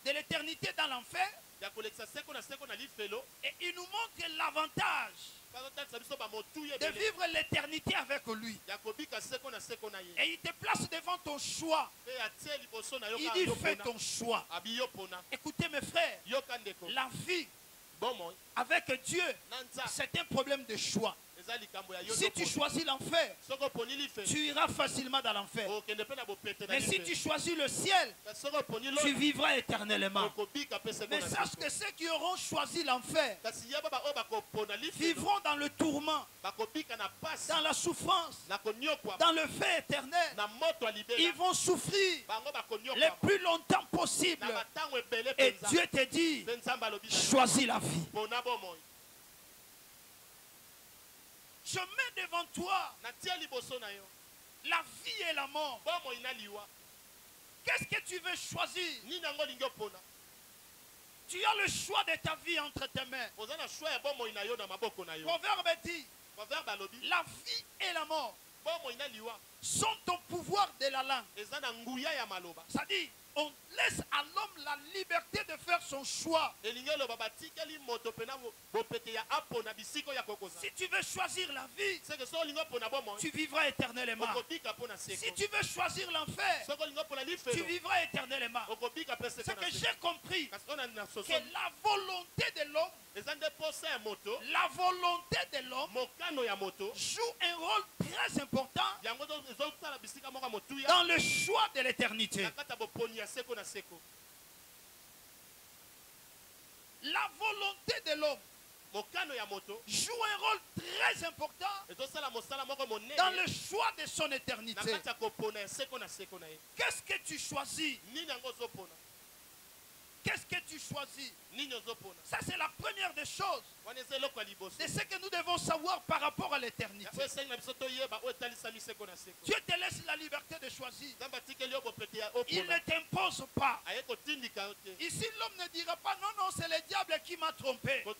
de l'éternité dans l'enfer. ya kolekisa seko na lifelo Et il nous montre l'avantage mpe azotalisa biso bamotuya de ebele vivre l'éternité avec lui. ya kobika seko na ye Et il te place devant ton choix. mpe atie liboso na yo Il kaka dit yo fais mpona ton choix. abi yo mpona Écoutez mes frères, yoka ndeko la vie bomoi avec Dieu, na nzambe c'est un problème de choix. Si tu choisis l'enfer, tu iras facilement dans l'enfer. Mais si tu choisis le ciel, tu vivras éternellement. Mais sache que ceux qui auront choisi l'enfer vivront dans le tourment, dans la souffrance, dans le feu éternel. Ils vont souffrir le plus longtemps possible. Et Dieu te dit, choisis la vie. Je mets devant toi la vie et la mort. Qu'est-ce que tu veux choisir? Tu as le choix de ta vie entre tes mains. Proverbe dit, la vie et la mort sont au pouvoir de la langue. C'est-à-dire, on laisse à l'homme la liberté de faire son choix. Si tu veux choisir la vie, tu vivras éternellement. Si tu veux choisir l'enfer, tu vivras éternellement. C'est que j'ai compris que la volonté de l'homme, la volonté de l'homme joue un rôle très important dans le choix de l'éternité. La volonté de l'homme joue un rôle très important dans le choix de son éternité. Qu'est-ce que tu choisis? Qu'est-ce que tu choisis? Ça, c'est la première des choses. C'est ce que nous devons savoir par rapport à l'éternité. Dieu te laisse la liberté de choisir. Il ne t'impose pas. Ici, l'homme ne dira pas non, non, c'est le diable qui m'a trompé. Non.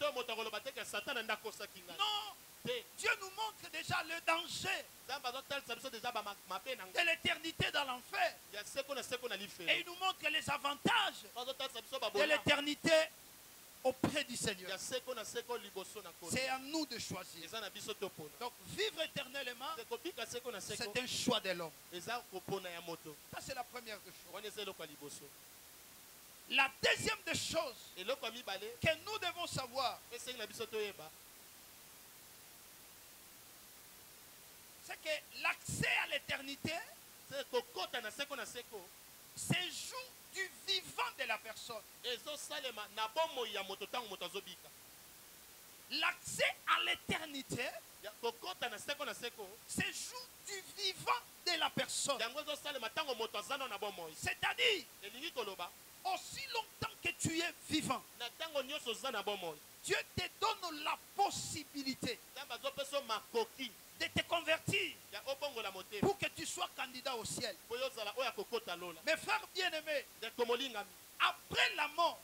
Dieu nous montre déjà le danger de l'éternité dans l'enfer. Et il nous montre les avantages de l'éternité auprès du Seigneur. C'est à nous de choisir. Donc vivre éternellement, c'est un choix de l'homme. Ça, c'est la première des choses. La deuxième des choses que nous devons savoir, c'est que l'accès à l'éternité se joue du vivant de la personne. L'accès à l'éternité se joue du vivant de la personne. C'est-à-dire, aussi longtemps que tu es vivant, Dieu te donne la possibilité de te convertir pour que tu sois candidat au ciel. Mes frères bien-aimés, après la mort,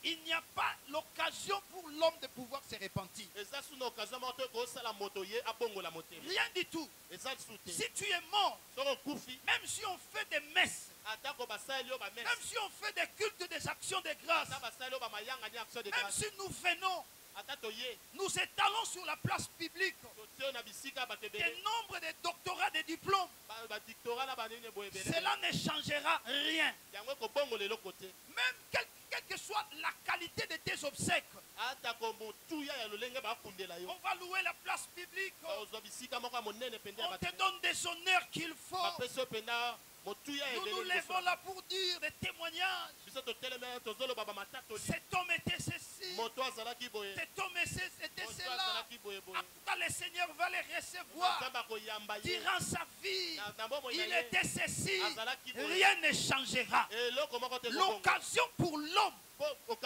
il n'y a pas l'occasion pour l'homme de pouvoir se repentir. Rien du tout. Si tu es mort, même si on fait des messes, même si on fait des cultes, des actions de grâce, même si nous venons, nous étalons sur la place publique des nombres de doctorats, de diplômes, cela ne changera rien. Même quelle que soit la qualité de tes obsèques, on va louer la place publique, on te donne des honneurs qu'il faut. Nous nous levons là pour dire des témoignages. Cet homme était ceci, cet homme était cela. En tout cas, le Seigneur va les recevoir durant sa vie. Il était ceci, rien ne changera. L'occasion pour l'homme,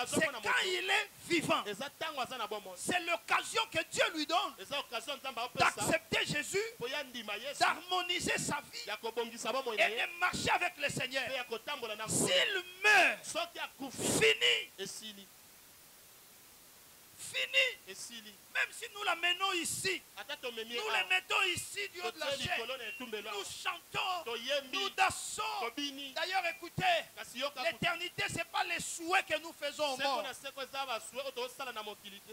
c'est quand il est vivant. C'est l'occasion que Dieu lui donne d'accepter Jésus, d'harmoniser sa vie et de marcher avec le Seigneur. S'il meurt, fini. Fini. Même si nous l'amenons ici, nous le mettons ici du haut de la chair, nous chantons, nous dansons. D'ailleurs, écoutez, l'éternité, ce n'est pas les souhaits que nous faisons au monde.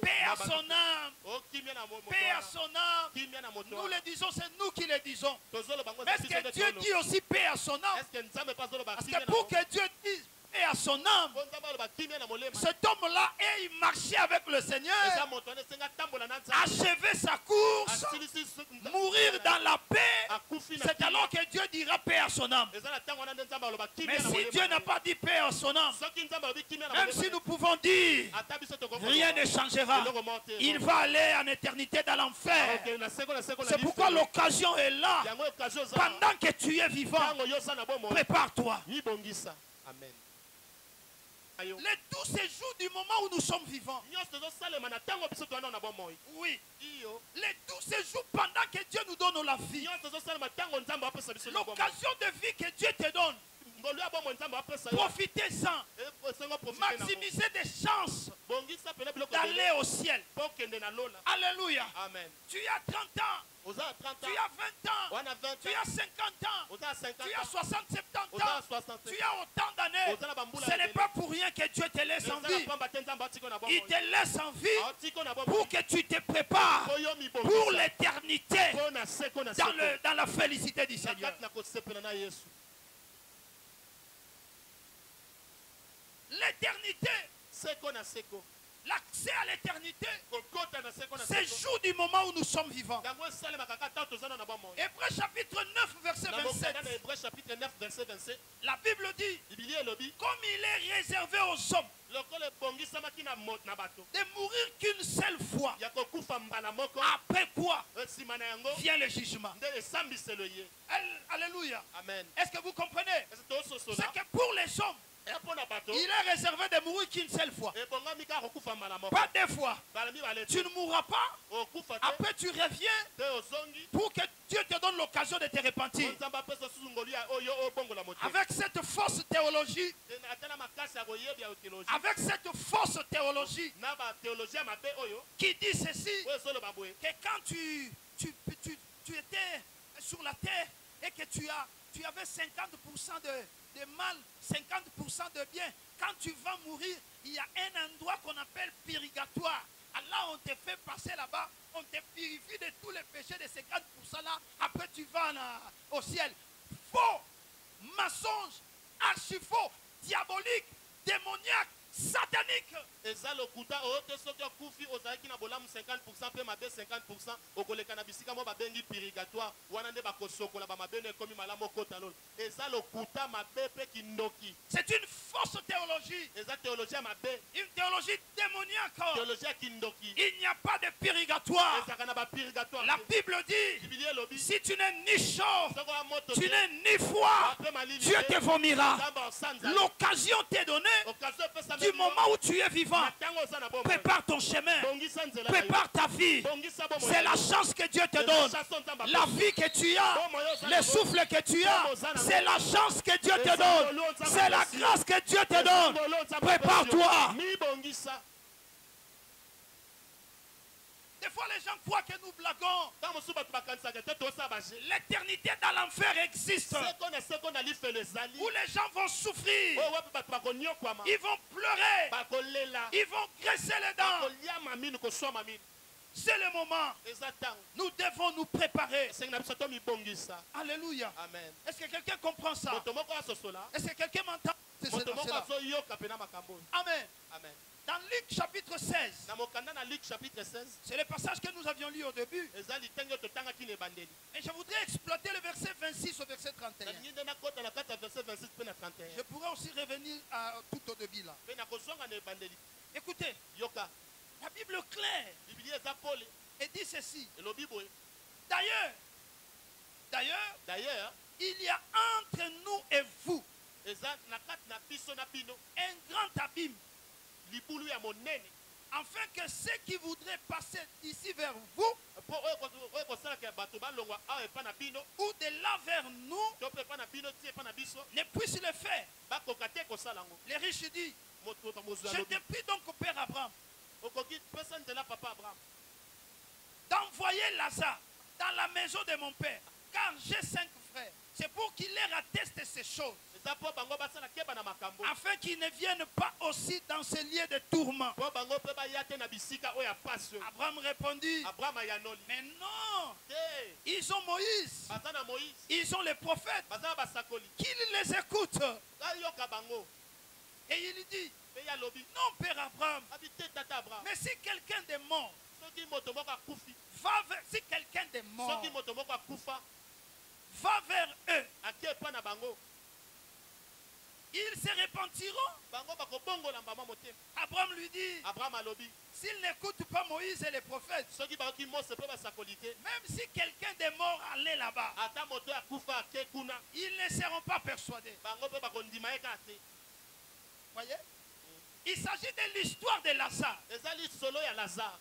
Paix à son âme. Paix à son âme. Nous le disons, c'est nous qui le disons. Mais est-ce que Dieu dit aussi paix à son âme? Parce que pour que Dieu dise paix à son âme, cet homme-là, et il marchait avec le Seigneur, achevait sa course, son âme. Mais si Dieu n'a pas dit paix à son âme, même si nous pouvons dire rien ne changera, il va aller en éternité dans l'enfer. C'est pourquoi l'occasion est là. Pendant que tu es vivant, prépare-toi. Amen. Les 12 jours du moment où nous sommes vivants. Oui. Les 12 jours pendant que Dieu nous donne la vie. L'occasion de vie que Dieu te donne. Profitez-en. Maximisez des chances d'aller au ciel. Alléluia. Amen. Tu as 30 ans. Tu as 20 ans. Tu as 50 ans. Tu as 60, 70 ans. Tu as autant d'années. Ce n'est pas pour rien que Dieu te laisse en vie. Il te laisse en vie pour que tu te prépares pour l'éternité dans la félicité du Seigneur. L'éternité, l'accès à l'éternité, c'est jour du moment où nous sommes vivants. Hébreux chapitre 9, verset 27. La Bible dit, comme il est réservé aux hommes de mourir qu'une seule fois, après quoi vient le jugement. Alléluia. Amen. Est-ce que vous comprenez? C'est que pour les hommes, il est réservé de mourir qu'une seule fois. Pas deux fois. Tu ne mourras pas. Après tu reviens pour que Dieu te donne l'occasion de te repentir. Avec cette fausse théologie, qui dit ceci, que quand tu étais sur la terre et que tu avais 50% de mal, 50% de bien. Quand tu vas mourir, il y a un endroit qu'on appelle purgatoire. Alors on te fait passer là-bas, on te purifie de tous les péchés de 50% là. Après tu vas au ciel. Faux, mensonge, archi-faux, diabolique, démoniaque, satanique. Et ça le kuta ote soki okufi ozalaki na bolamu 50% pe mabe 50% okoleka na bisika mo babengi purgatoire wana nde bakosokola ba mabe ne komi malamu kota lolo. Et ça le kuta mabe pe kindoki. C'est une fausse théologie. Et ça théologie mabe. Une théologie démoniaque. Théologie kindoki. Il n'y a pas de purgatoire. Et ça kana ba purgatoire. La Bible dit, si tu n'es ni chaud, tu n'es ni froid, Dieu te vomira. L'occasion t'est donnée du moment où tu es vivant. Prépare ton chemin. Prépare ta vie. C'est la chance que Dieu te donne. La vie que tu as, le souffle que tu as, c'est la chance que Dieu te donne. C'est la grâce que Dieu te donne. Prépare-toi. Des fois, les gens croient que nous blaguons. L'éternité dans l'enfer existe. Où les gens vont souffrir. Ils vont pleurer. Ils vont graisser les dents. C'est le moment. Nous devons nous préparer. Alléluia. Amen. Est-ce que quelqu'un comprend ça? Est-ce que quelqu'un m'entend? Amen. Amen. Dans Luc chapitre 16, chapitre 16, c'est le passage que nous avions lu au début. Et je voudrais exploiter le verset 26 au verset 31. Je pourrais aussi revenir tout au début là. Écoutez, la Bible claire et dit ceci. D'ailleurs, il y a entre nous et vous un grand abîme, afin que ceux qui voudraient passer d'ici vers vous ou de là vers nous ne puissent le faire. Les riches disent, je te prie donc au Père Abraham d'envoyer Lazare dans la maison de mon père, car j'ai 5 frères. C'est pour qu'il leur atteste ces choses, afin qu'ils ne viennent pas aussi dans ce lieu de tourment. Abraham répondit, mais non, ils ont Moïse, ils ont les prophètes, qu'ils les écoutent. Et il dit, non, Père Abraham, mais si quelqu'un de mort va vers eux. Ake epa na bango. Ils se repentiront. Bango bakobongola mbama motema. Abraham lui dit, Abraham alobi. s'ils n'écoutent pas Moïse et les prophètes, Soki bakoki Mose pe basakoli te. même si quelqu'un des morts allait là-bas, Ata moto akufa ake kuna. ils ne seront pas persuadés. Bango pe bakondima ye kaka te. Voyez? Il s'agit de l'histoire de Lazare Ezali solo ya Lazare.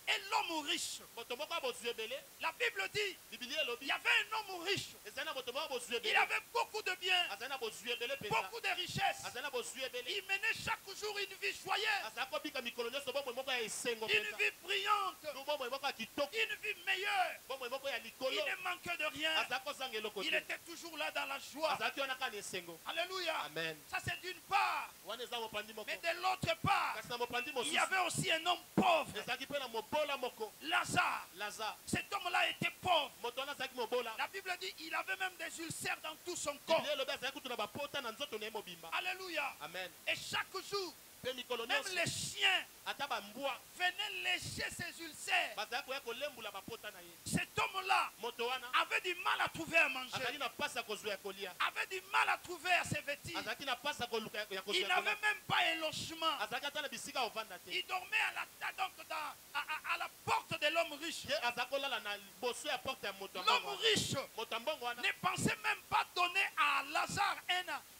et l'homme riche. Moto moko abozwi ebele. La Bible dit, Biblia il elobi. y avait un homme riche. Ezali na moto moko abozwi Il ebele. avait beaucoup de biens, Azali na bozwi ebele penza. beaucoup de richesses. Azali na bozwi ebele. Il menait chaque jour une vie joyeuse, Azali kobika mikolo nyonso bomoi moko ya esengo une penza. vie brillante, Bomoi moko ya kitoko. une vie meilleure. Bomoi moko ya likolo. Il ne manquait de rien. Azali kozanga eloko Il te. était toujours là dans la joie. Azalaki wana kaka na esengo. Alléluia. Amen. Ça c'est d'une part. Wana eza mopandi moko. Mais de l'autre part, Kasi na mopandi il y mosusu. avait aussi un homme pauvre, Ezalaki mpe na mobola moko. Lazare. Lazare. Cet homme-là était pauvre. Moto wana azalaki mobola. La Bible dit il avait même des ulcères dans tout son corps. Biblia elobi azalaki kutu na bapota na nzoto na ye mobimba. Alléluia. Amen. Et chaque jour, Mpe mikolo même nyonso les chiens ata bambwa venaient lécher ses ulcères. bazalaki koya kolembula bapota na ye. Cet homme-là Moto wana avait du mal à trouver à manger, azalaki na pasi ya kozwa ya kolia. avait du mal à trouver à se vêtir. Azalaki na pasi ya koluka ya kozwa Il ya n'avait kolia. même pas un logement. Azalaki ata na bisika ya kovanda te. Il dormait à la porte de l'homme riche. Ye azalaki kolala na liboso ya porte ya moto ya mbongo L'homme wana. riche Moto ya mbongo wana ne pensait même pas donner à Lazare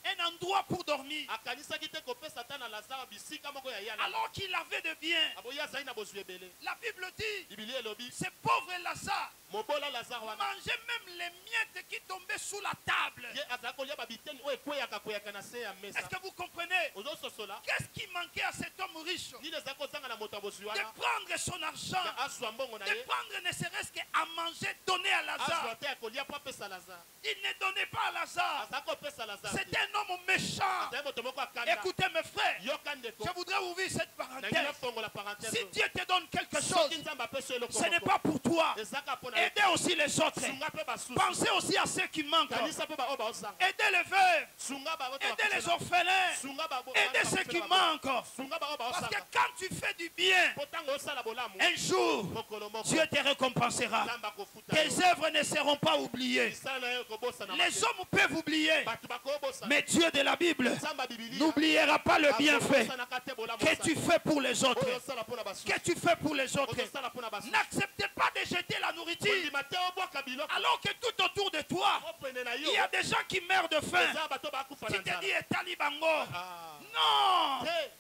un endroit pour dormir. akanisaki te kopesa ata na Lazare bisika moko ya ye alala. Alors qu'il avait de bien. Aboye azali na bozwi ebele. La Bible dit, Biblia elobi ce pauvre Lazare mobola Lazare wana mangeait même les miettes qui tombaient sous la table. ye azalaki kolia babiteni oyo ekweyaka na se ya mesa. Est-ce que vous comprenez? ozososola Qu'est-ce qui manquait à cet homme riche? nini ezalaki kozanga na moto ya bozwi De wana prendre son argent, ya azwa mbongo na de ye prendre ne serait-ce qu'à manger, donner à azwa Lazare. te ya kolia mpo apesa Lazare. Il ne donnait pas à Lazare. azalaki kopesa Lazare te. C'était un homme méchant. azali moto moko akanda. Écoutez mes frères, yoka ndeko je voudrais ouvrir cette nangi parenthèse. nafongola parenthèse Si oyo. Dieu te donne quelque chose, soki nzambe apesi yo eloko ce n'est moko, pas pour toi. ezalaka mpo na yo te. Aidez aussi les autres. sunga mpe basusu Pensez aussi à ceux qui manquent. kanisa mpe baoyo baozanga Aidez les veuves. sunga bango to Aidez les bakufela. orphelins. sunga babo- Aidez bana ceux qui bakufela bango. manquent. sunga bango Parce que baozanga quand tu fais du bien, mpo ntango osala bolamu un jour, mokolo moko Dieu te récompensera. nzambe akofuta yo. Tes œuvres ne seront pas oubliées. misala na yo ekobosana Les hommes peuvent oublier, bato bakobosana mais Dieu de la Bible nzambe ya bibilia n'oubliera pas le bienfait akobosanaka te bolamu que tu fais pour les oyo autres. osala mpo na basusu Que tu fais pour les autres. ozosala mpo na basusu N'acceptez pas de jeter la nourriture kondima te obwaka biloko alors que tout autour de toi, opene na yo il y a des gens qui meurent de faim. eza bato bakufa Tu na te dis, nzala Etali Bango. Ah. Non, te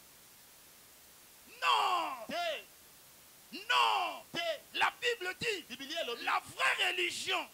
non, te non. te La Bible dit, bibilia elobi la vraie religion,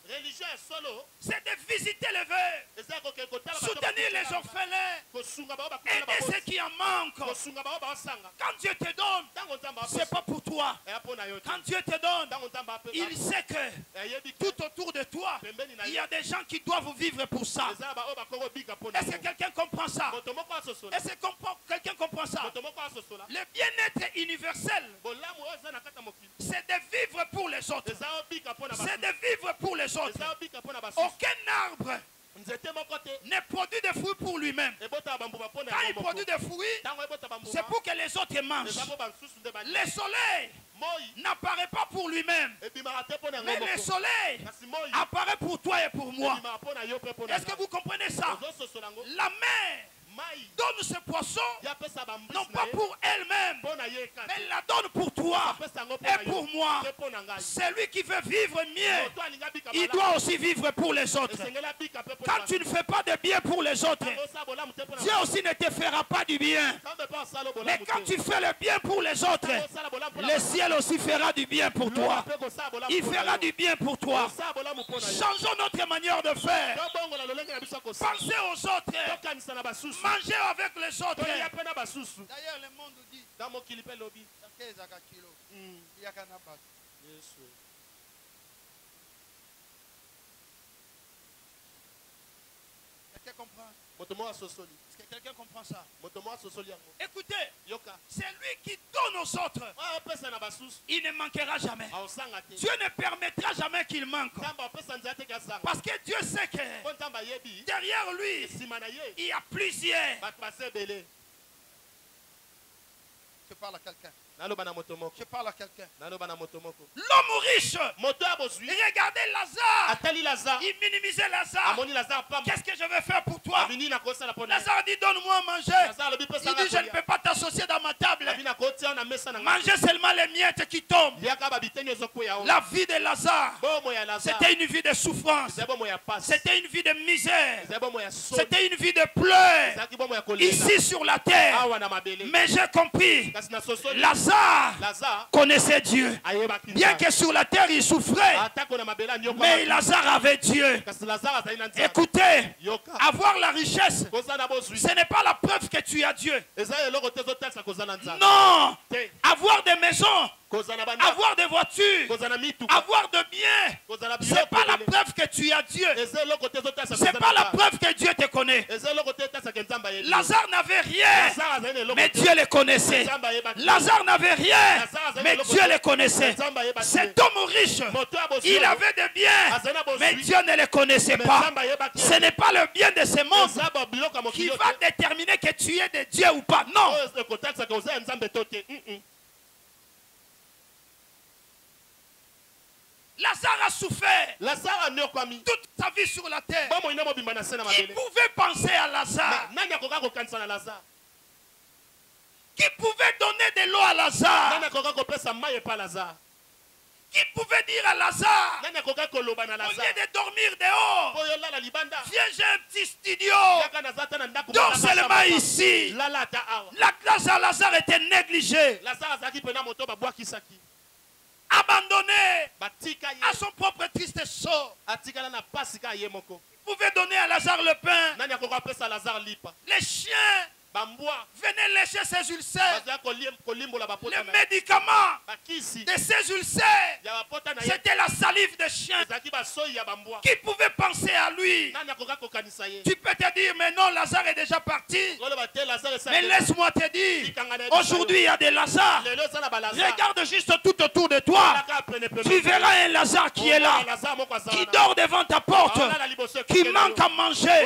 religion ya solo c'est de visiter les veuves, eza kokende kotala bato soutenir les bakufela orphelins, kosunga bao bakufela aider ceux babosi qui en manquent. kosunga bao baosanga Quand Dieu te donne, ntango nzambe c'est pas pour toi. eya mpo na yo te Quand Dieu te donne, ntango nzambe il sait que ayebi te tout autour de toi, pembeni na il y yo a des gens qui doivent vivre pour ça. eza baoyo bakoko bika mpo na Est-ce que yo quelqu'un comprend ça? moto moko asosola Est-ce que quelqu'un comprend ça? moto moko asosola Le bien-être universel, bolamu oyo eza na kati ya mokili c'est de vivre pour les autres. eza obika mpo na C'est basusu de vivre pour les autres. eza obika mpo na basusu Aucun arbre nzete moko te ne produit de fruits pour lui-même. ebotaka bambuma mpo na Quand il yango produit moko des fruits, ntango ebota bambuma c'est pour que les autres mangent. eza mpo basusu nde bali Le soleil moi n'apparaît pas pour lui-même, ebimaka te mpo na mais yango le moko soleil kasi moi apparaît pour toi et pour moi. ebimaka mpo na yo mpe mpo na Est-ce que vous comprenez ça? ozososola yango La mer mai donne ce poisson yapesa bambisi non na pas ye pour elle-même, mpo na ye mais kati elle la donne pour toi apesa yango mpo na et pour yo moi. mpe mpo na ngai Celui qui veut vivre mieux, moto alingi abika il malamu doit aussi vivre pour les autres. esengeli abika mpe mpo na Quand tu ne fais pas de bien pour les autres, ntango osala bolamu te mpo na Dieu aussi ne te fera pas du bien. nzambe mpe asala Mais bolamu quand te tu fais le bien pour les autres, ntango osala bolamu mpo na le ciel aussi fera du bien pour toi. mpe kosala bolamu Il mpo na fera yo. du bien pour toi. kosala bolamu mpo na yo Changeons notre manière de faire. tobongola lolenge na biso ya kosala Pensez aux autres. tokanisa na basusu Mangez avec les autres. tolia mpe na basusu D'ailleurs, le monde dit, na mokili mpe lobi kilo. yesu Quelqu'un comprend? moto moko asosoli Est-ce que quelqu'un comprend ça? moto moko asosoli yango Écoutez, yoka c'est lui qui donne aux autres. oyo opesa na basusu Il ne manquera jamais. aosanga te Dieu ne permettra jamais qu'il manque. nzambe apesa nzela teke asanga Parce que Dieu sait que mpo nzambe ayebi derrière lui, nsima na ye il y a plusieurs. bato baza ebele Je parle à quelqu'un. Je parle à quelqu'un. L'homme L'homme riche, regardez Lazare. Il minimisait Lazare. Qu'est-ce que je vais faire pour toi? Lazare dit, donne-moi à manger. Il dit, je ne peux pas t'associer dans ma table. Manger seulement les miettes qui tombent. La vie de Lazare, c'était une vie de souffrance. C'était une vie de misère. C'était une vie de pleurs. Ici sur la terre. Mais j'ai compris. Lazare connaissait Dieu. Bien que sur la terre il souffrait, mais Lazare avait Dieu. Écoutez, avoir la richesse, ce n'est pas la preuve que tu as Dieu. Non, avoir des maisons, avoir des voitures, avoir de biens, ce n'est pas la preuve que tu as Dieu. Ce n'est pas la preuve que Dieu te connaît. Lazare n'avait rien, mais Dieu le connaissait. Lazare n'avait rien, mais Dieu le connaissait. Cet homme riche, il avait des biens, mais Dieu ne les connaissait pas. Ce n'est pas le bien de ce monde qui va déterminer que tu es de Dieu ou pas. Non. Lazare a souffert toute sa vie sur la terre. Il pouvait penser à Lazare. Qui pouvait donner de l'eau à Lazare. Qui pouvait dire à Lazare, au lieu de dormir dehors, viens, j'ai un petit studio, dors seulement ici. La classe à Lazare était négligée, abandonné à son propre triste sort. Il pouvait donner à Lazare le pain. Les chiens venaient lécher ses ulcères. Les médicaments de ses ulcères, c'était la salive des chiens. Qui pouvait penser à lui? Tu peux te dire, mais non, Lazare est déjà parti. Mais laisse-moi te dire, aujourd'hui il y a des Lazare. Regarde juste tout autour de toi. Tu verras un Lazare qui est là, qui dort devant ta porte, qui manque à manger,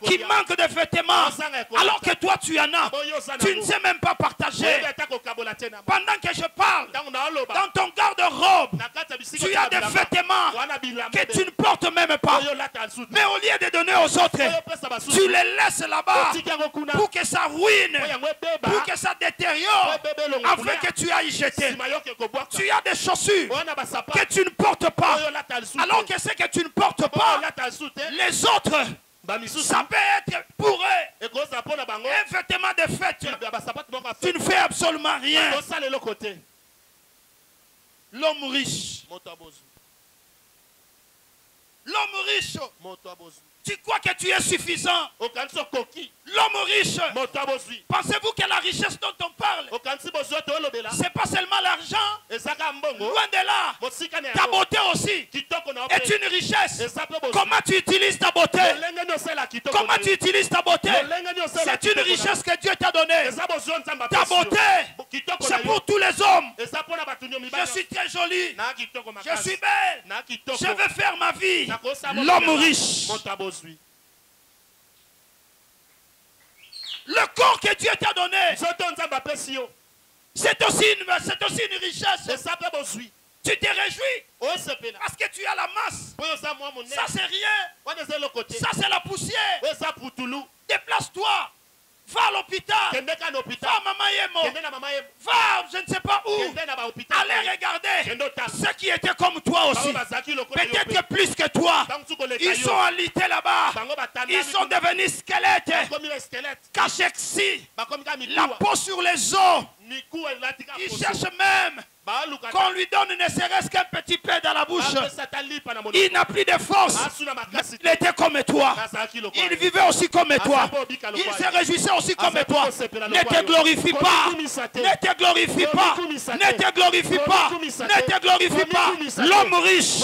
qui manque de vêtements, alors que toi tu en as. Tu ne sais même pas partager. Pendant que je parle, dans ton garde-robe, tu as des vêtements que tu ne portes même pas. Mais au lieu de donner aux autres, tu les laisses là-bas pour que ça ruine, pour que ça détériore, afin que tu ailles jeter. Tu as des chaussures que tu ne portes pas, alors que ce que tu ne portes pas, les autres, ça peut être pour eux un vêtement de fête. Tu ne fais absolument rien. L'homme riche. L'homme riche. Tu crois que tu es suffisant? L'homme riche. Pensez-vous que la richesse dont on parle, c'est pas seulement l'argent? Loin de là. Ta beauté aussi est une richesse. Comment tu utilises ta beauté? Comment tu utilises ta beauté? C'est une richesse que Dieu t'a donnée. Ta beauté, c'est pour tous les hommes. Je suis très jolie. Je suis belle. Je veux faire ma vie. L'homme riche. Le corps que Dieu t'a donné, c'est aussi une richesse. Tu te réjouis parce que tu as la masse. Ça c'est rien. Ça c'est la poussière. Déplace-toi. Va à l'hôpital. Va à Mama Yemo. Va, je ne sais pas où. Allez regarder ceux qui étaient comme toi aussi. Peut-être plus que toi. Ils sont alités là-bas. Ils sont devenus squelettes. Cachexi. La peau sur les os. Ils cherchent même qu'on lui donne ne serait-ce qu'un petit peu dans la bouche. Il n'a plus de force. Il était comme toi. Il vivait aussi comme toi. Il se réjouissait aussi comme toi. Ne te glorifie pas. Ne te glorifie pas. Ne te glorifie pas. Ne te glorifie pas. L'homme riche.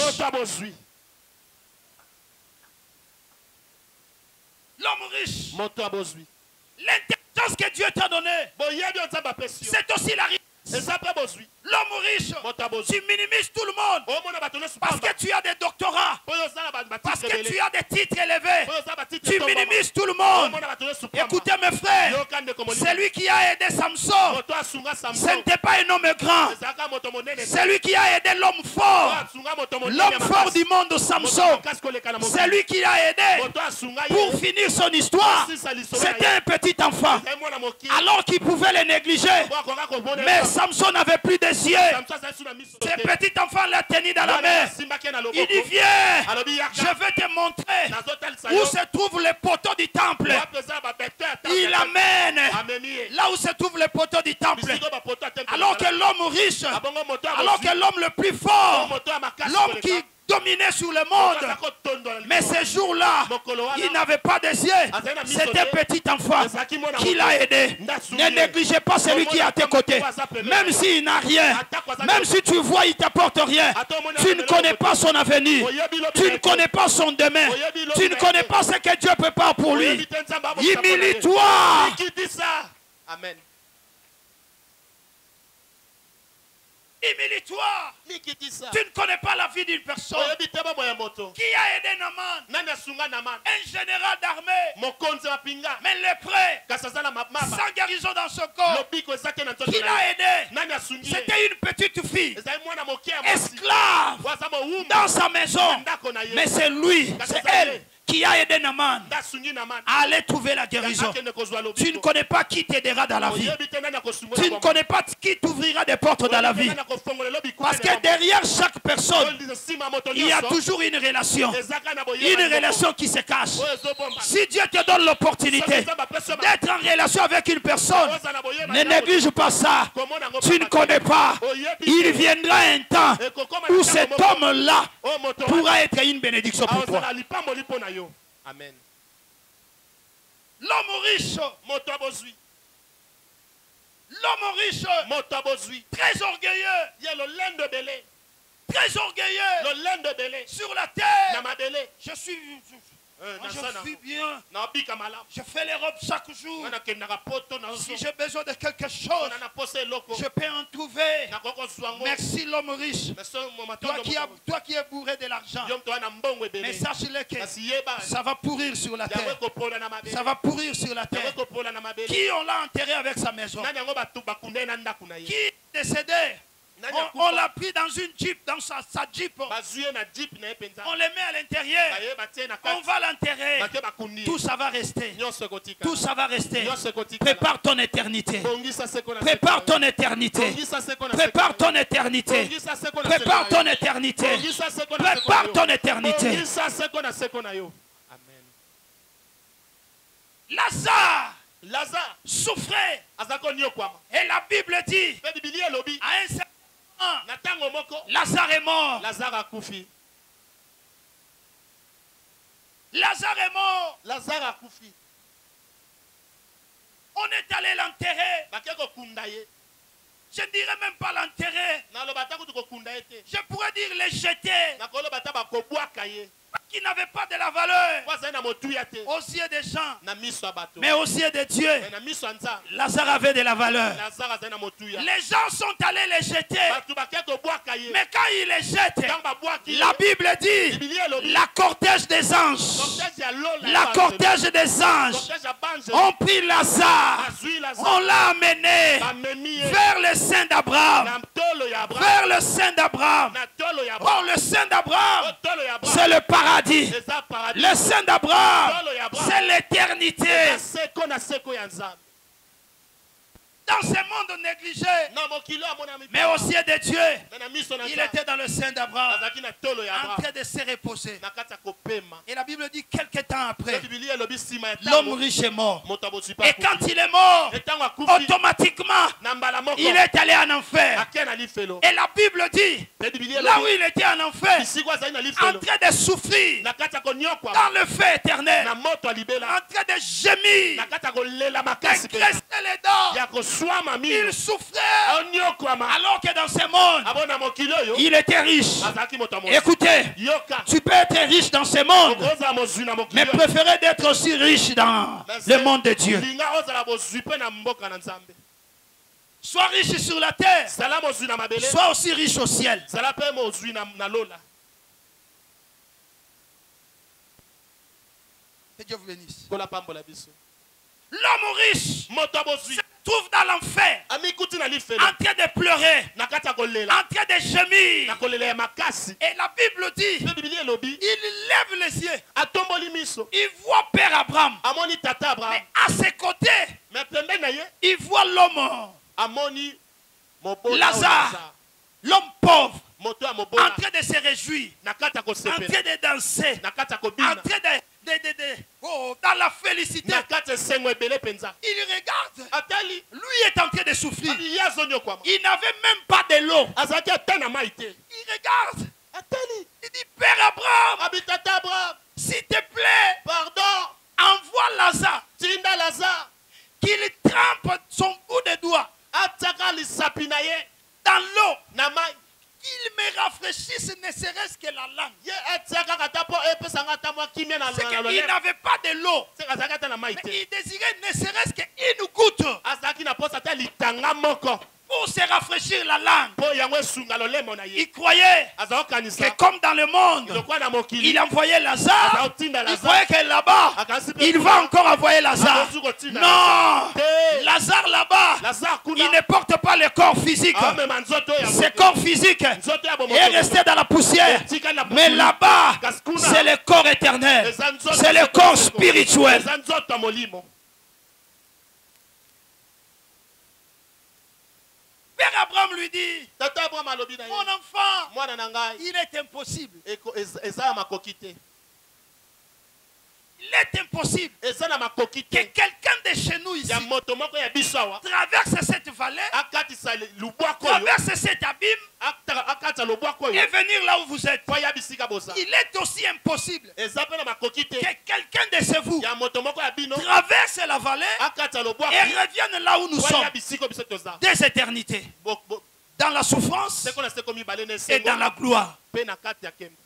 L'homme riche. L'intelligence que Dieu t'a donnée, c'est aussi la richesse. L'homme riche, tu minimises tout le monde parce que tu as des doctorats, parce que tu as des titres élevés. Tu minimises tout le monde. Écoutez mes frères, Celui qui a aidé Samson, ce n'était pas un homme grand. C'est lui qui a aidé l'homme fort. L'homme fort du monde, Samson. C'est lui qui a aidé pour finir son histoire. C'était un petit enfant. Alors qu'il pouvait le négliger. Mais Samson n'avait plus des yeux. Ce petit enfant l'a tenu dans la main. Il dit, viens, je vais te montrer où se trouve le poteau du temple. Il amène là où se trouve le poteau du temple. Alors que l'homme riche, alors que l'homme le plus fort, l'homme qui dominait sur le monde, mais ce jour-là, il n'avait pas des yeux. C'était petit enfant qui l'a aidé. Ne négligez pas celui qui est à tes côtés. Même s'il n'a rien, même si tu vois, il ne t'apporte rien. Tu ne connais pas son avenir. Tu ne connais pas son demain. Tu ne connais pas ce que Dieu prépare pour lui. Humilie-toi. Amen. Humilie-toi. Tu ne connais pas la vie d'une personne qui a aidé Naaman, un général d'armée, mais lépreux, sans guérison dans son corps, qui l'a aidé. C'était une petite fille, esclave dans sa maison, mais c'est lui, c'est elle qui a aidé Naaman à aller trouver la guérison. Tu ne connais pas qui t'aidera dans la vie. Tu ne connais pas qui t'ouvrira des portes dans la vie. Parce que derrière chaque personne, il y a toujours une relation. Une relation qui se cache. Si Dieu te donne l'opportunité d'être en relation avec une personne, ne néglige pas ça. Tu ne connais pas. Il viendra un temps où cet homme-là pourra être une bénédiction pour toi. Amen. L'homme riche, très orgueilleux, très orgueilleux sur la terre. Je vis bien. Je fais les robes chaque jour. Si j'ai besoin de quelque chose, je peux en trouver. Merci l'homme riche. Toi qui es bourré de l'argent. Mais sache-le que ça va pourrir sur la terre. Ça va pourrir sur la terre. Qui on l'a enterré avec sa maison? Qui est décédé? On l'a pris dans une jeep, dans sa jeep. On le met à l'intérieur. On va l'enterrer. Tout ça va rester. Tout ça va rester. Prépare ton éternité. Prépare ton éternité. Prépare ton éternité. Prépare ton éternité. Prépare ton éternité. Lazare souffrait. Et la Bible dit à un certain Lazare est mort. Lazare est mort. On est allé l'enterrer. Je ne dirais même pas l'enterrer. Je pourrais dire les jeter. Qui n'avait pas de la valeur aux yeux des gens, mais aux yeux de Dieu. Lazare avait de la valeur. Les gens sont allés les jeter, mais quand ils les jettent, la Bible dit la cortège des anges, ont pris Lazare, on l'a amené vers le sein d'Abraham. Vers le sein d'Abraham. Oh, le sein d'Abraham, c'est le paradis. Le sein d'Abraham, c'est l'éternité. Dans ce monde négligé, mais aux yeux de Dieu, il était dans le sein d'Abraham, en train de se reposer. Et la Bible dit quelque temps après, l'homme riche est mort. Et quand il est mort, automatiquement, il est allé en enfer. Et la Bible dit, là où il était en enfer, en train de souffrir dans le feu éternel, en train de gémir, d'engraisser les dents. Il souffrait alors que dans ce monde, il était riche. Écoutez, tu peux être riche dans ce monde, mais préférer d'être aussi riche dans le monde de Dieu. Sois riche sur la terre, sois aussi riche au ciel. Que Dieu vous bénisse. L'homme riche moto se bozwi trouve dans l'enfer, amikuti na en lifelo train de pleurer, na kati ya en kolela train de gémir. na kolela ya makasi. Et la Bible dit, Mpe Biblia elobi il lève les yeux, atomboli miso il voit Père Abraham. amoni tata Abraham, Mais à ses côtés, me pembeni na ye il voit l'homme, amoni mobona oyo Lazare, l'homme pauvre, moto ya en mobona train de se réjouir, na kati ya en kosepela train de danser, na kati ya en kobina train dans la félicité. na kati ya esengo ebele mpenza. Il regarde, Atali lui est en train de souffrir. abi ye azonyokwama Il n'avait même pas de l'eau. azalaki ata na mai te. Il regarde, Atali il dit, Père Abraham, abi tata Abraham, s'il te plaît, pardon, envoie Lazare, tinda Lazare qu'il trempe son bout de doigt atiaka lisapi na ye dans l'eau, na mai, qu'il me rafraîchisse, ne serait-ce que la langue. ye atiaka kata mpo epesanga ata mwa kimia na C'est qu'il lolemo. n'avait pas de l'eau, Seka azalaki ata na mai mais te. il désirait ne serait-ce qu'une goutte Azalaki na posa ata litanga moko pour se rafraîchir la langue. mpo yango esunga lolemo na ye. Il croyait Azakokanisa que comme dans le monde, lokwa na mokili il envoyait Lazare, azakotinda il croyait Lazare que là-bas, akasi mpe il va encore envoyer Lazare. akozu kotinda Non, te. Lazare là-bas, Lazare il kuna ne porte pas le corps physique. amema nzoto ya Ce corps physique nzoto ya est resté dans la poussière. etika na Mais là-bas, c'est le corps éternel. C'est le corps spirituel. eza nzoto ya molimo. Père Abraham lui dit, Tata Abraham alobi na ye, mon enfant, mwana na ngai il est impossible. eza ya makoki te, Il est impossible eza na makoki que te quelqu'un de chez nous ici ya moto moko ya biso awa traverse cette vallée, akatisa lubwako oyo, traverse cet abîme akatisa lubwako oyo et venir là où vous êtes. mpo ya bisika bosa. Il est aussi impossible Eza mpe na makoki te que quelqu'un de chez vous ya moto moko ya bino traverse la vallée akatisa lubwako et revienne là où nous mpo sommes ya bisika biso toza des éternités, dans la souffrance seko na seko mibale na et esengo dans la gloire. mpe na kati ya kembe.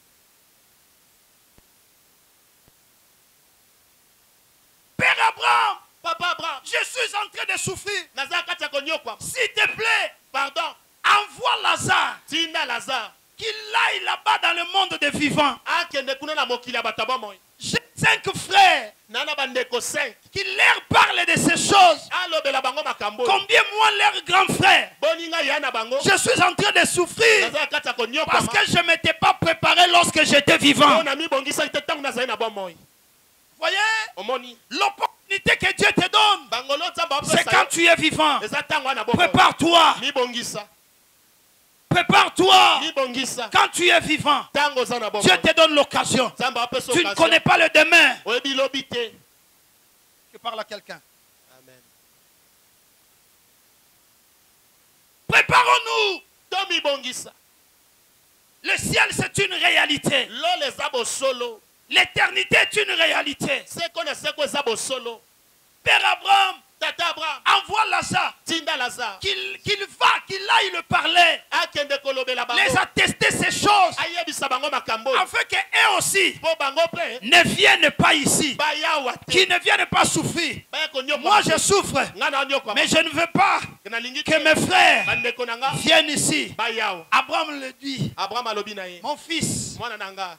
Père Abraham, Papa Abraham, je suis en train de souffrir. naza kati ya konyokwama, S'il te plaît, pardon, envoie Lazare, tinda Lazare qu'il aille là-bas dans le monde des vivants. akende kuna na mokili ya bato ya bomoi. J'ai 5 frères Nana bandeko 5 qui leur parlent de ces choses. alobela bango makambo oyo. Combien moi, leur grand frère, Boninga ya na bango je suis en train de souffrir naza kati ya parce konyokwama que je ne m'étais pas préparé lorsque j'étais vivant. mpo na mibongisaki te ntango nazali na bomoi. Voyez, Omoni l'opportunité que Dieu te donne, bangolo nzambe c'est quand tu es vivant. eza ntango wana bomoi. Prépare-toi, Mibongisa, prépare-toi. mibongisa Quand tu es vivant, ntango oza na bomoi. Dieu te donne l'occasion. Nzambe apesa Tu ne occasion. connais pas le demain. Oyebi lobi te. Je parle à quelqu'un. Amen. Préparons-nous. To mibongisa. Le ciel, c'est une réalité. Lolo eza bosolo. L'éternité est une réalité. Seko na seko eza bosolo. Père Abraham, Tata Abraham envoie Lazare, tinda Lazare qu'il aille le parler, akende kolobela bango les attester ces choses, ayebisa bango makambo oyo. afin qu'eux aussi Mpo bango mpe ne viennent pas ici, bayawa te qu'ils ne viennent pas souffrir. baya konyokwama Moi, te. je souffre, Nga na onyokwama. mais je ne veux pas nalingi que te mes frères bandeko na nga viennent ici. bayawa. Abraham le dit, Abraham alobi na ye, mon fils, mwana na nga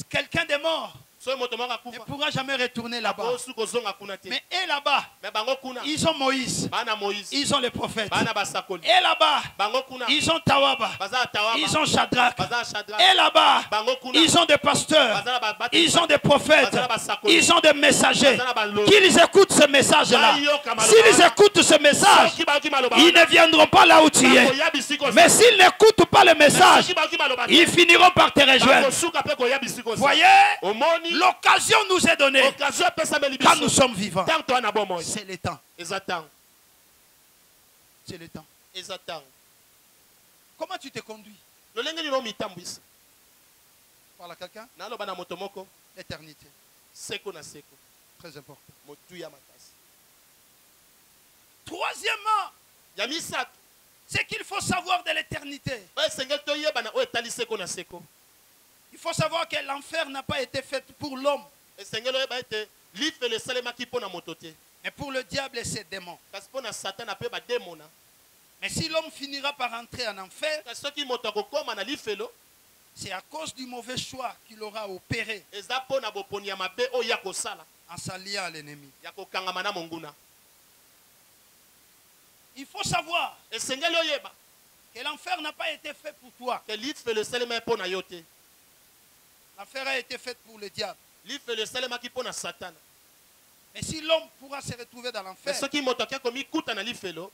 quelqu'un de mort soki moto moko ne akufa pourra jamais retourner là-bas. osuki ozonga kuna te. Mais eux là-bas, Me bango kuna ils ont Moïse, bana Moïse ils ont les prophètes. bana basakoli Et là-bas, bango kuna ils ont Tawaba, baza tawaba ils ont Shadrach. baza Shadrach Et là-bas, bango kuna ils ont des pasteurs, baza na ils ont des prophètes, baza na basakoli ils ont des messagers. baza na balobi. Qu'ils écoutent ce message-là. Bayoka maloba S'ils wana. écoutent ce message, Soki bayoki maloba ils wana, ne viendront pas là où tu es. bakoya bisiko Mais sa. s'ils n'écoutent pas le message, Soki bayoki maloba te, ils finiront par te rejoindre. bakosuka mpe koya bisiko sa. Voyez, Omoni l'occasion nous est donnée occasion epesameli quand nous biso sommes vivants. ntango toa na bomoi. C'est le temps. Eza ntango C'est le temps. eza ntango Comment tu te conduis? lolenge nini omitambwisa. Parle à quelqu'un. naloba na moto moko L'éternité. seko na seko Très important. motuya makasi. Troisièmement, Ya misato c'est qu'il faut savoir de l'éternité. oyo esengeli toyebana oyo etali seko na seko. Il faut savoir que l'enfer n'a pas été fait pour l'homme, esengeli oyeba ete lifelo esalemaki mpo na moto te mais pour le diable et ses démons. kasi mpo na satana mpe bademona. Mais si l'homme finira par entrer en enfer, kasi soki moto akokóma na lifelo c'est à cause du mauvais choix qu'il aura opéré. eza mpo na boponi ya mabe oyo ya kosala. En s'alliant à l'ennemi. ya kokangama na monguna. Il faut savoir Esengeli oyeba que l'enfer n'a pas été fait pour toi. que lit fait le selema pour na yote. L'enfer a été fait pour le diable. Lit fait le selema qui pour na Satan. Mais si l'homme pourra se retrouver dans Mais l'enfer, ce qui motokia komi kuta na lit felo,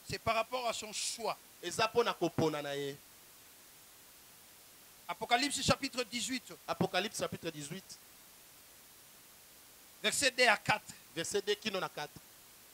c'est par rapport à son choix. eza pour na kopona na ye. Apocalypse chapitre 18, Apocalypse chapitre 18, verset 2 à 4. verset 2 kino na 4.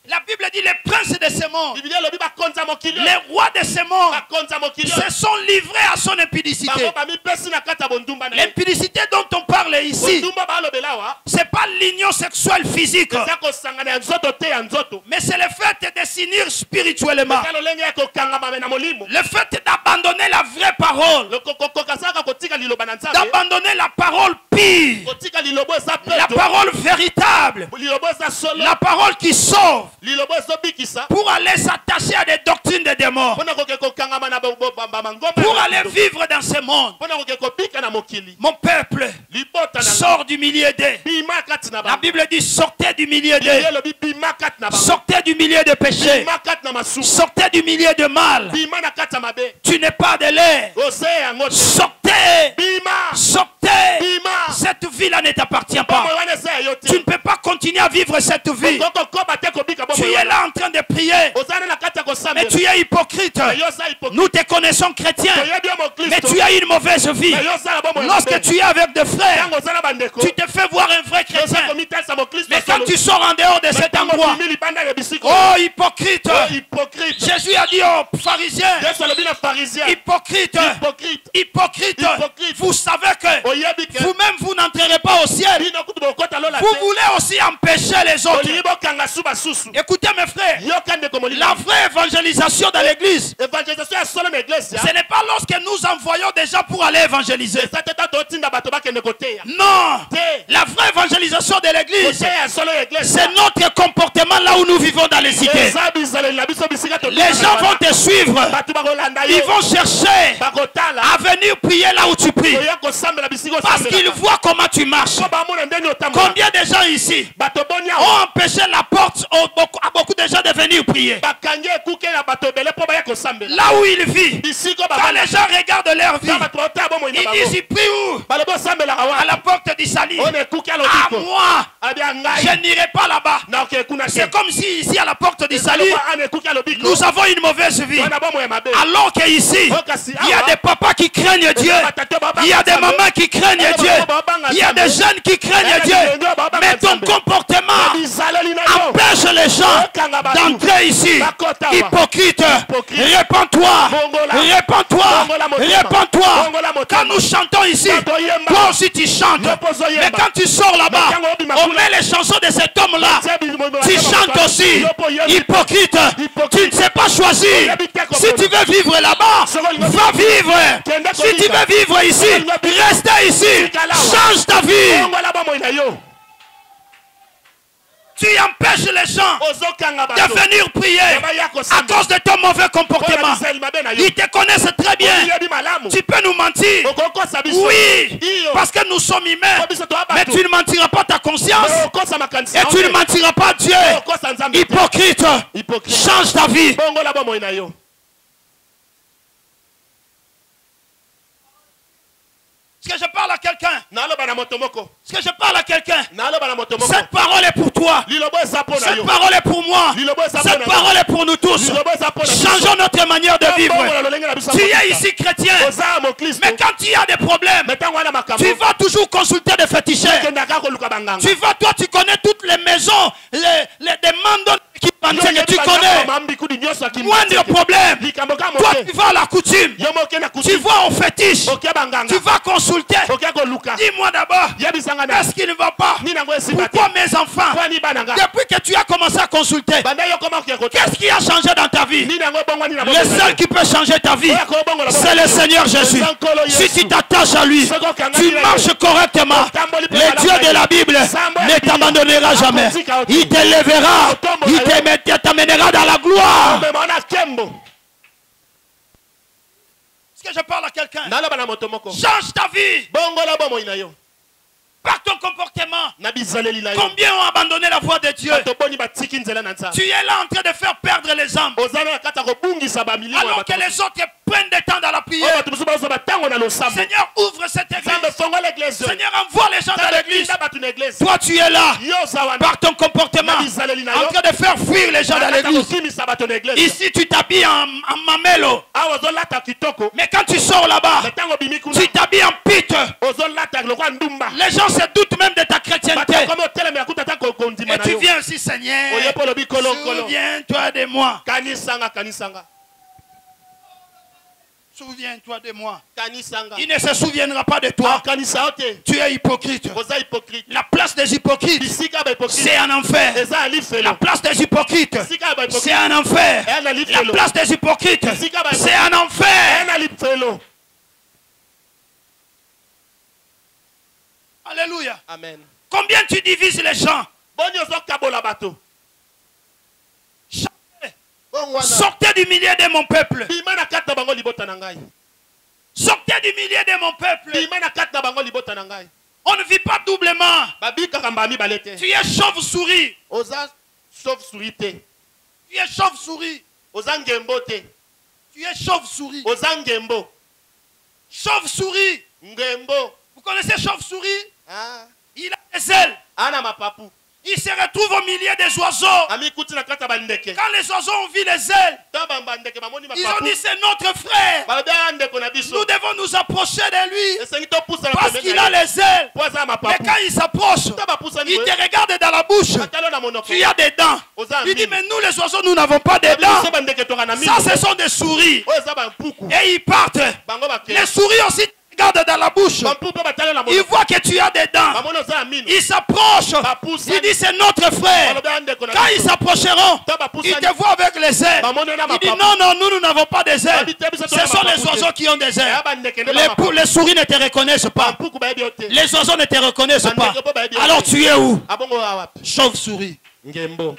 La Bible dit les princes de ce monde, Biblia lobi ba konza mokili. les rois de ce monde Ba konza mokili. se sont livrés à son impudicité. Bango ba mi pesi na kata bondumba na ye. L'impudicité dont on parle ici, Bondumba ba lobela wa. ce n'est pas l'union sexuelle physique, Eza ko sangana ya nzoto te ya nzoto. mais c'est le fait de s'unir spirituellement. Eza lolenge ya kokangama na molimo. Le fait d'abandonner la vraie parole, Le kokokasaka kotika liloba na nzambe. d'abandonner la parole pure, Kotika lilobo eza la peto. parole véritable, Lilobo eza solo. la parole qui sauve, Lilobo eza bikisa. pour aller s'attacher à des doctrines de démons, Pona koke kokangama na bangomba. pour aller vivre dans ce monde. Pona koke kobika na mokili. Mon peuple, Libota na sort du milieu d'eux. bima kati na La ba. Bible dit sortez du milieu d'eux. Biblia lobi bima kati na ba. Sortez du milieu de péché. Bima kati na masuku. Sortez du milieu de mal. Bima na kati ya mabe. Tu n'es pas de l'air. Ose yango te. Sortez. Bima. Sortez. Bima. Cette vie-là ne t'appartient pas. Bomo wana eza ya yo te. Tu ne peux pas continuer à vivre cette vie. Kokokoba te kobika bomo Tu es wana. là en train de prier. Ozana na kati ya Mais kosambela. tu es hypocrite. Yo sa hypocrite. Nous te connaissons chrétien. Toyebi yo mokristo. Mais tu as une mauvaise vie. Yo sala bomo ya Lorsque mabe. tu es avec des frères, Tango ozana bandeko. tu te fais voir un vrai Yo sa chrétien. komitesa mokristo Mais quand solo. tu sors en dehors de cet Tango endroit, bimi libanda ya bisiko. oh hypocrite, Oh, hypocrite. Jésus a dit aux pharisiens, Yesu alobi na pharisien. hypocrite, Hypocrite. hypocrite, Hypocrite. vous savez que Oyebi ke. vous-même vous n'entrerez pas au ciel. Bino kutu bokota lola Vous te. voulez aussi empêcher les autres. Olingi bokanga su basusu. Écoutez mes frères, Yoka ndeko molimo. la vraie évangélisation dans l'église, Evangelisation ya solo na église ya. ce n'est pas lorsque nous envoyons des gens pour aller évangéliser. Eza te tato otinda bato bakende koteya. Non, Te. la vraie évangélisation de l'église, Koteya solo ya église. c'est notre comportement là où nous vivons dans les cités. Eza bizaleli na biso bisika to. Les gens vont te suivre. Bato bakolanda yo. Ils vont chercher Bakotala. à venir prier là où tu pries. Oya kosambela bisika Parce qu'ils voient comment tu marches. Ko bamona ndeni otambola. Combien de gens ici Bato bonya. ont empêché la porte à beaucoup de gens de venir prier? Bakangi ekuke na bato ebele po baya kosambela. Là où ils vivent. Bisiko Quand babana. les gens regardent leur vie, Bato ota bomo ina ils bango. disent, ils prient où? Balobo sambela À kawa. la porte du salut. On ekuke À alotiko. moi, Abia je ngai. n'irai pas là-bas. Na oke kuna ke. C'est comme si ici à la porte du salut, Ana ekuke alobiko. nous avons une mauvaise vie. Wana bomo ya mabe. Alors qu'ici, il y a des papas qui craignent Dieu. Il y a des mamans qui craignent Dieu. Il y a des jeunes qui craignent Dieu. Mais ton comportement empêche les gens d'entrer ici. Hypocrite, répands-toi. Répands-toi. Répands-toi. Quand nous chantons ici, toi aussi tu chantes. Mais quand tu sors là-bas, on met les chansons de cet homme-là. Tu chantes aussi. Hypocrite, tu ne sais pas choisir. Si tu veux vivre là-bas, va vivre. Si tu veux vivre ici, reste ici. Change ta vie. Tu empêches les gens de venir prier à cause de ton mauvais comportement. Ils te connaissent très bien. Tu peux nous mentir. Oui, parce que nous sommes humains. Mais tu ne mentiras pas ta conscience. Et tu ne mentiras pas Dieu. Hypocrite, change ta vie. Est-ce que je parle à quelqu'un? Est-ce que je parle à quelqu'un? Cette parole est pour toi. Cette parole est pour moi. Cette parole est pour nous tous. Changeons notre manière de vivre. Tu es ici chrétien. Mais quand tu as des problèmes, tu vas toujours consulter des féticheurs. Tu vas, toi, tu connais toutes les maisons, des mandats qui pensaient que tu connais. Moins de problèmes. Toi, tu vas à la coutume. Tu vas au fétiche. Tu vas consulter. Dis-moi d'abord, qu'est-ce qui ne va pas? Pourquoi mes enfants, depuis que tu as commencé à consulter, qu'est-ce qui a changé dans ta vie? Le seul qui peut changer ta vie, c'est le Seigneur Jésus. Si tu t'attaches à lui, tu marches correctement. Le Dieu de la Bible ne t'abandonnera jamais. Il t'élèvera, il t'amènera dans la gloire. Est-ce que je parle à quelqu'un? Change ta vie. Par ton comportement, na bizaleli na yo combien ont abandonné la voie de Dieu? bato boni batiki nzela na nzambe Tu es là en train de faire perdre les âmes. ozana na kati ya kobungisa bamilio ya Alors bato que les autres prennent des temps dans la oyo prière. bato mosusu bazwa batango na losambo Seigneur, ouvre cette nzambe église. fongola eglise Seigneur, envoie les gens dans l'église. nzambe bato na eglise Toi, tu es là. yo oza wana Par ton comportement, na bizaleli na en yo train de faire fuir les gens dans l'église. kokimisa bato na eglise Ici, tu t'habilles en mamelo. awa ozolata kitoko Mais quand tu sors là-bas, me ntango obimi kuna tu t'habilles en pite. ozolata lokwa ndumba Les gens se doutent même de ta chrétienté. bato komi otelemela kuta ta kondima Et na tu yo viens aussi, Seigneur. oye mpo olobi kolokolo Souviens-toi de moi. kanisanga Souviens-toi de moi. kanisanga Il ne se souviendra pas de toi. kanisa yo te Tu es hypocrite. oza hypocrite La place des hypocrites, bisika bahypocrite c'est un enfer. eza ya La lifelo place des hypocrites, bisika ya bahypocrite c'est un enfer. eya na La lifelo place des hypocrites, c'est un eya enfer. na lifelo Alléluia. amen Combien tu divises les gens? boni ozokabola bato bongwana Sortez du milieu de mon peuple. bima na kati na bango libota na ngai Sortez du milieu de mon peuple. bima na kati na bango libota na ngai On ne vit pas doublement. babikaka mbala mibale te Tu es chauve-souris. oza sauve souris te Tu es chauve-souris. oza ngembo te Tu es chauve-souris. oza ngembo Chauve-souris. ngembo Vous connaissez chauve-souris? ah Il a des ailes. ana mapapu Il se retrouve au milieu des oiseaux. amikuti na kati ya bandeke Quand les oiseaux ont vu les ailes, to bandeke bamoni ils ont mapapu dit c'est notre frère. balobi aya ndeko na biso Nous devons nous approcher de lui esengi topusana parce pembeni qu'il na a ye les ailes. po aza Mais mapapu quand il s'approche, to bapusani il boye te regarde dans la bouche. batalo na monoko Tu as des dents. oza Il dit mine mais nous les oiseaux nous n'avons pas de dents. biso bandeke toka na mino Ça ce sont des souris. oyo eza bampuku Et ils partent. bango bakee Les souris aussi te regardent dans la bouche. bampuku mpe batalo na Ils monoko voient que tu as des dents. bamoni oza ya mino Ils s'approchent. bapusani Il dit c'est notre frère. balobi aya ndeko na Quand ils biso s'approcheront, to ils bapusani te voient avec les ailes. bamoni na Il dit mapapu non, non, nous n'avons pas des ailes. Babite biso to Ce sont mapapu les te. oiseaux qui ont des ailes. eya bandeke nde bamapapu Les souris ne te reconnaissent pas. bampuku bayebi yo te Les oiseaux ne te reconnaissent pas. bandeke mpo bayebi yo te. Alors tu es où? abongo oyo awapi Chauve-souris. ngembo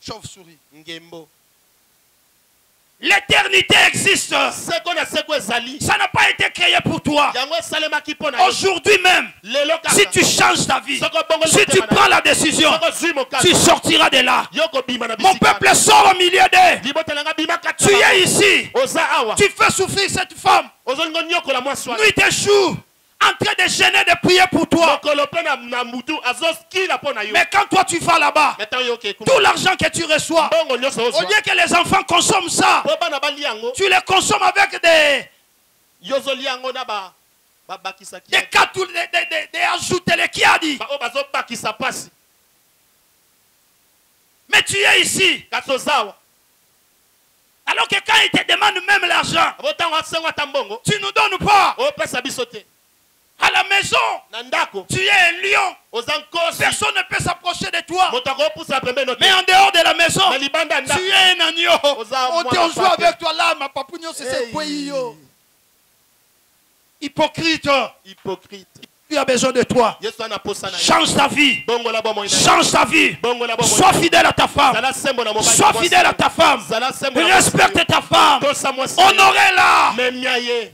Chauve-souris. ngembo L'éternité existe. seko na seko ezali Ça n'a pas été créé pour toi. yango esalemaki mpo na yo Aujourd'hui même, lelo si kaka tu changes ta vie, soko bongo si tu prends la décision, soko zwi mokasi tu sortiras de là. yo kobima na Mon bisika peuple sort au milieu d'eux. libotelanga bima kati Tu na bango. es ici. oza awa Tu fais souffrir cette femme. ozolingo nyokola mwasi wana Nuit et jour, en train de gêner, de prier pour toi. mokolo mpe na mutu azoskila mpo na yo Mais quand toi tu vas là-bas, metan yo oke tout l'argent que tu reçois, mbongo nyonso au ozwa lieu que les enfants consomment ça, mpo bana balia yango tu les consommes avec yo ozolia yango na babakisaki des catoules, des ajoutés, les qui a dit. oyo bazobakisa mpasi Mais tu es ici. kasi ozawa Alors que quand ils te demandent même l'argent, abo ntango asengo ata mbongo tu ne donnes pas. opesa biso te À la maison, na ndako tu es un lion. oza nkosi Personne ne peut s'approcher de toi. moto akopusana pembeni Mais te en dehors de la maison, na libanda ya tu ndako es un agneau. Oza On mwana joue pape. avec toi là, ma papouignon, c'est Hey. quoi yo? Hypocrite, hypocrite tu as besoin de toi. yesu ana posa na ye Change ta vie. bongola bomoi na ye Change ta vie. bongola bomoi Sois fidèle à ta femme. zala sembo na mobali Sois fidèle à ta femme. zala sembo na mwasi Respecte ta femme. tosa mwasi Honorez-la. memia ye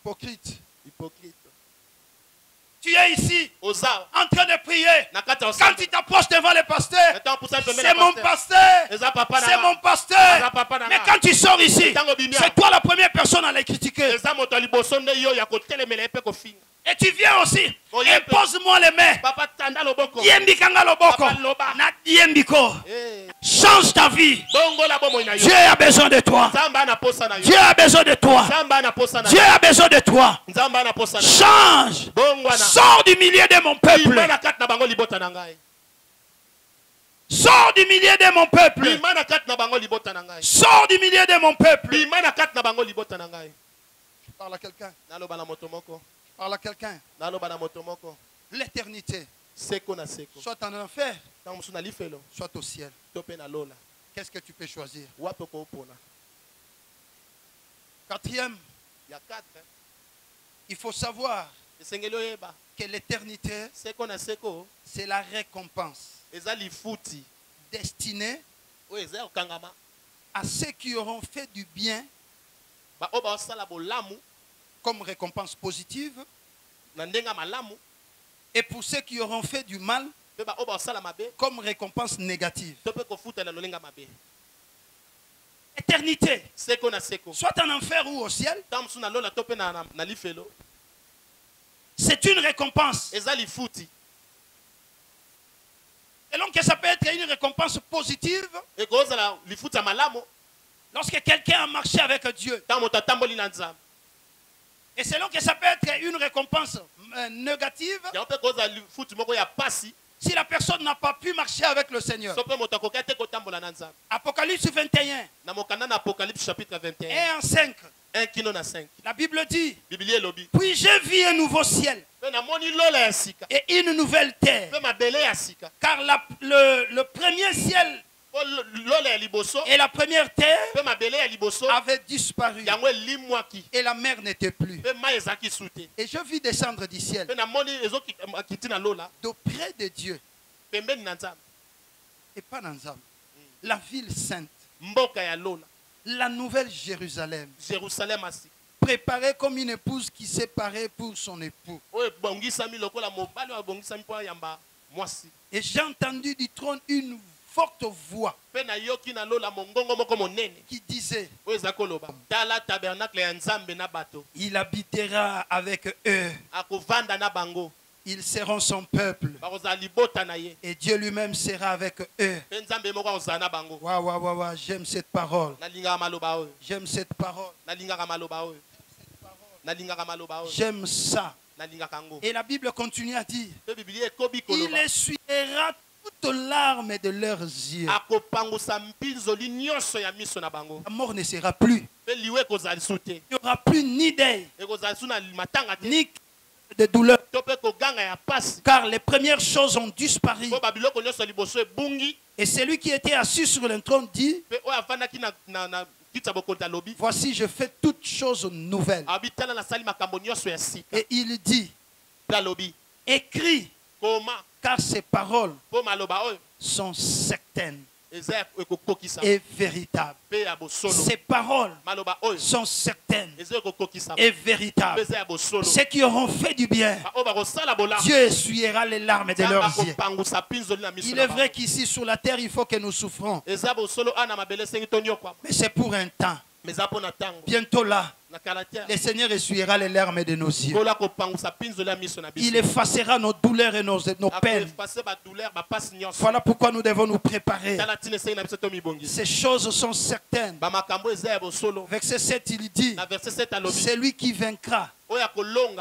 Hypocrite. hypocrite Tu es ici oza en train de prier. na kati ya Quand tu t'approches devant le pasteur, metan pusana pembeni c'est mon pasteur. eza papa na C'est nga. mon pasteur. Eza papa na Mais nga. quand tu sors ici, Tango bimia. c'est toi la première personne à les critiquer. eza moto ya liboso nde yo ya kotelemela ye mpe kofinga Et tu viens aussi. Oh, Et pose-moi les mains. papa tanda loboko Diembikanga loboko. Papa loba. Na diembiko. Eh, Change ta vie. bongola bomoi na yo Dieu a besoin de toi. nzambe ana posa na yo Dieu a besoin de toi. nzambe ana posa na Dieu yo a besoin de toi. nzambe ana posa na yo Change. bongwana Sors du milieu de mon bima peuple. na kati na bango libota na ngai Sors du milieu de mon peuple. bima na kati na bango libota na ngai Sors du milieu de mon peuple. bima na kati na bango libota na ngai Je parle à quelqu'un. naloba na moto moko Je parle à quelqu'un. naloba na moto moko L'éternité. seko na seko Soit en enfer, ntango mosusu na lifelo soit au ciel. to mpe na lola Qu'est-ce que tu peux choisir? wapi okoopona Quatrième, ya 4 il faut savoir esengeli oyeba que l'éternité, seko na seko c'est la récompense eza lifuti destinée oyo eza ya kokangama à ceux qui auront fait du bien comme récompense positive. na ndenga malamu. Et pour ceux qui auront fait du mal, comme récompense négative. Éternité. Soit en enfer ou au ciel. C'est une récompense. Et donc ça peut être une récompense positive. Lorsque quelqu'un a marché avec Dieu. Et selon que ça peut être une récompense négative. Si la personne n'a pas pu marcher avec le Seigneur. Apocalypse 21. Chapitre 21. Et en 5. La Bible dit. Puis j'ai vu un nouveau ciel. Et une nouvelle terre. Car le premier ciel et la première terre avait disparu. Et la mer n'était plus. Et je vis descendre du ciel. D'auprès de Dieu. Et pas Nanzam. La ville sainte. La nouvelle Jérusalem. Préparée comme une épouse qui s'est parée pour son époux. Et j'ai entendu du trône une forte voix qui disait: il habitera avec eux. Ils seront son peuple. Et Dieu lui-même sera avec eux. Waouh, j'aime cette parole. J'aime cette parole. J'aime ça. Et la Bible continue à dire: il essuiera toutes larmes de leurs yeux. La mort ne sera plus. Il n'y aura plus ni deuil, ni de douleur. Car les premières choses ont disparu. Et celui qui était assis sur le trône dit: voici, je fais toutes choses nouvelles. Et il dit: écris, car ces paroles sont certaines et véritables. Ces paroles sont certaines et véritables. Ceux qui auront fait du bien, Dieu essuiera les larmes de leurs yeux. Il est vrai qu'ici sur la terre, il faut que nous souffrons. Mais c'est pour un temps. Bientôt là, le Seigneur essuiera les larmes de nos yeux. Il effacera nos douleurs et nos peines. Voilà pourquoi nous devons nous préparer. Ces choses sont certaines. Verset 7, il dit: celui qui vaincra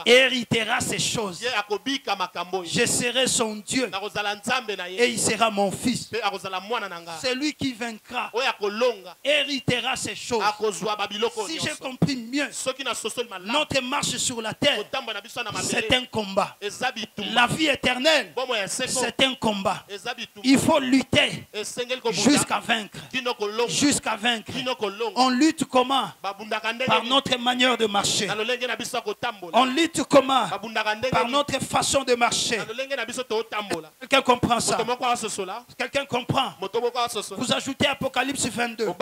héritera ces choses. Je serai son Dieu et il sera mon fils. Celui qui vaincra héritera ces choses. Si j'ai compris mieux, notre marche sur la terre, c'est un combat. La vie éternelle, c'est un combat. Il faut lutter jusqu'à vaincre. Jusqu'à vaincre. On lutte comment? Par notre manière de marcher. On lutte comment? Par notre façon de marcher. Quelqu'un comprend ça? Quelqu'un comprend? Vous ajoutez Apocalypse 22.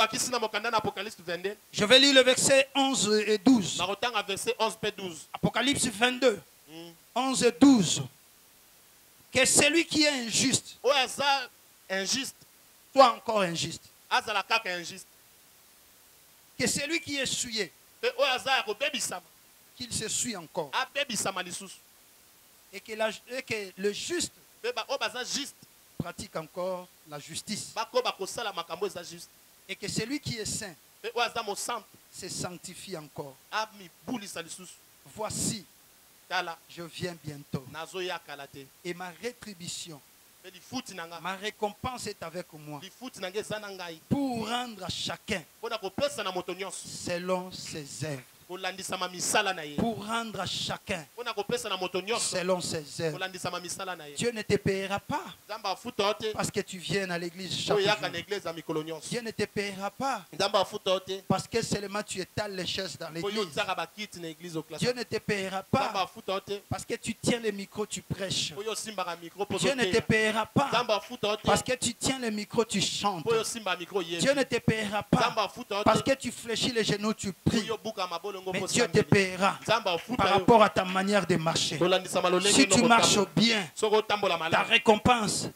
Je vais lire le verset 11 et 12. Apocalypse 22. 11 et 12. Que celui qui est injuste soit encore injuste. Que celui qui est souillé, qu'il se suit encore. Et que le juste pratique encore la justice. Et que celui qui est saint se sanctifie encore. Voici, je viens bientôt. Et ma rétribution, ma récompense est avec moi. Pour rendre à chacun selon ses œuvres. pour rendre à chacun selon ses œuvres. Dieu ne te payera pas parce que tu viennes à l'église chaque jour. Dieu ne te payera pas parce que seulement tu étales les chaises dans l'église. Dieu ne te payera pas parce que tu tiens le micro, tu prêches. Dieu ne te payera pas parce que tu tiens le micro, tu chantes. Dieu ne te payera pas parce que tu fléchis les genoux, tu pries. Mais Dieu te payera par rapport à ta manière de marcher. Si tu marches bien, ta récompense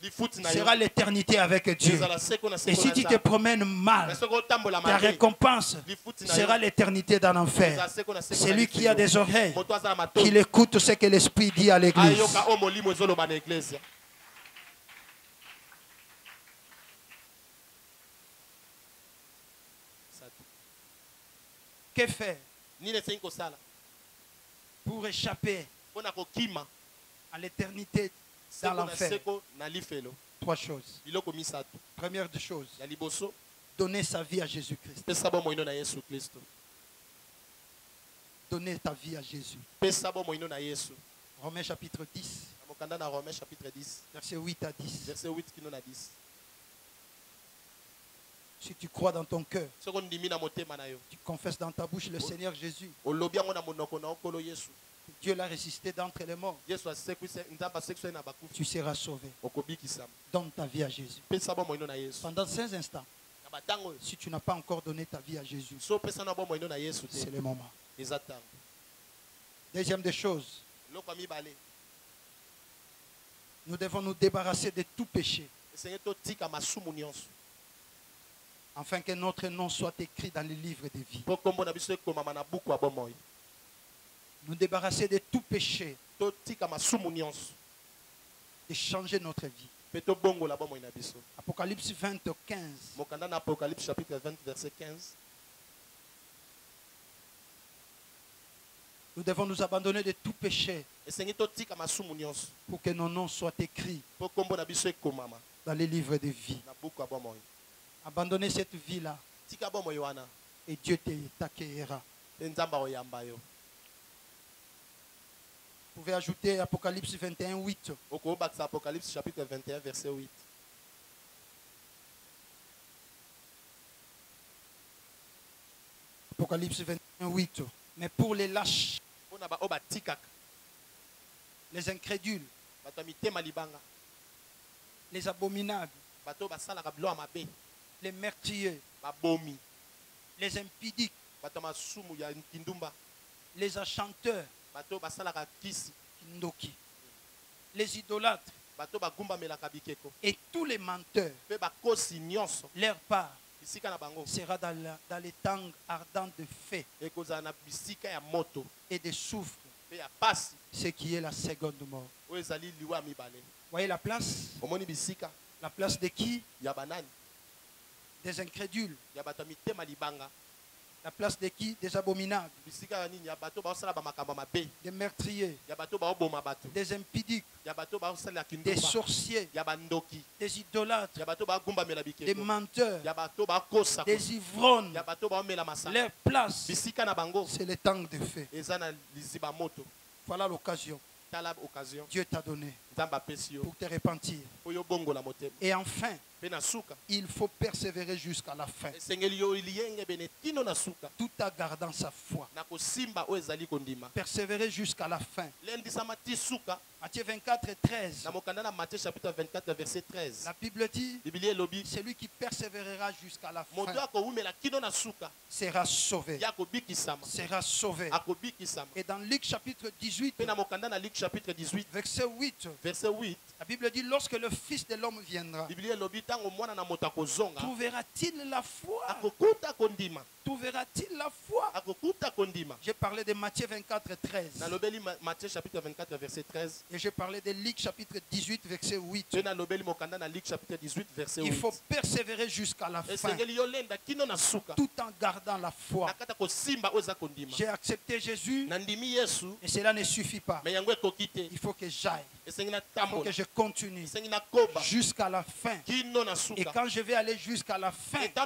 sera l'éternité avec Dieu. Et si tu te promènes mal, ta récompense sera l'éternité dans l'enfer. Celui qui a des oreilles, qu'il écoute ce que l'Esprit dit à l'église. Que faire pour échapper à l'éternité dans l'enfer? 3 choses. Première des choses, donner sa vie à Jésus-Christ. Donner ta vie à Jésus. Romains chapitre 10, verset 8 à 10. Si tu crois dans ton cœur, tu confesses dans ta bouche le Seigneur Jésus, Dieu l'a ressuscité d'entre les morts, tu seras sauvé. Donne ta vie à Jésus. Pendant 16 instants, si tu n'as pas encore donné ta vie à Jésus, c'est le moment. Deuxième des choses, nous devons nous débarrasser de tout péché, afin que notre nom soit écrit dans le livre de vie. Nous débarrasser de tout péché, de changer notre vie. Apocalypse 20, 15. Apocalypse chapitre 20, verset 15. Nous devons nous abandonner de tout péché pour que nos noms soient écrits dans les livres de vie. Abandonner cette vie-là et Dieu t'accueillera. Vous pouvez ajouter Apocalypse 21, 8. Apocalypse chapitre 21, verset 8. Apocalypse 21, 8. Mais pour les lâches, les incrédules, les abominables, les meurtriers, les impudiques, les enchanteurs, kindoki, les idolâtres et tous les menteurs, leur part sera dans les tangs ardents de feu et de soufre, ce qui est la seconde mort. Voyez la place? La place de qui? Des incrédules. La place de qui? Des abominables, des meurtriers, des impudiques, des sorciers, des idolâtres, des menteurs, des ivrognes. Leur place, c'est le temps de feu. Voilà l'occasion. Dieu t'a donné pour te repentir. Et enfin, il faut persévérer jusqu'à la fin, tout en gardant sa foi. Persévérer jusqu'à la fin. Matthieu 24, 13. Matthieu chapitre 24, verset 13. La Bible dit, celui qui persévérera jusqu'à la fin sera sauvé. Sera sauvé. Et dans Luc chapitre 18, verset 8, la Bible dit, lorsque le Fils de l'homme viendra, trouvera-t-il la foi? Trouvera-t-il la foi? J'ai parlé de Matthieu 24, 13. Matthieu chapitre 24, verset 13. Et j'ai parlé de Luc chapitre 18, verset 8. Il faut persévérer jusqu'à la fin, tout en gardant la foi. J'ai accepté Jésus, et cela ne suffit pas. Il faut que j'aille. Il faut que je continue jusqu'à la fin. Et quand je vais aller jusqu'à la fin, c'est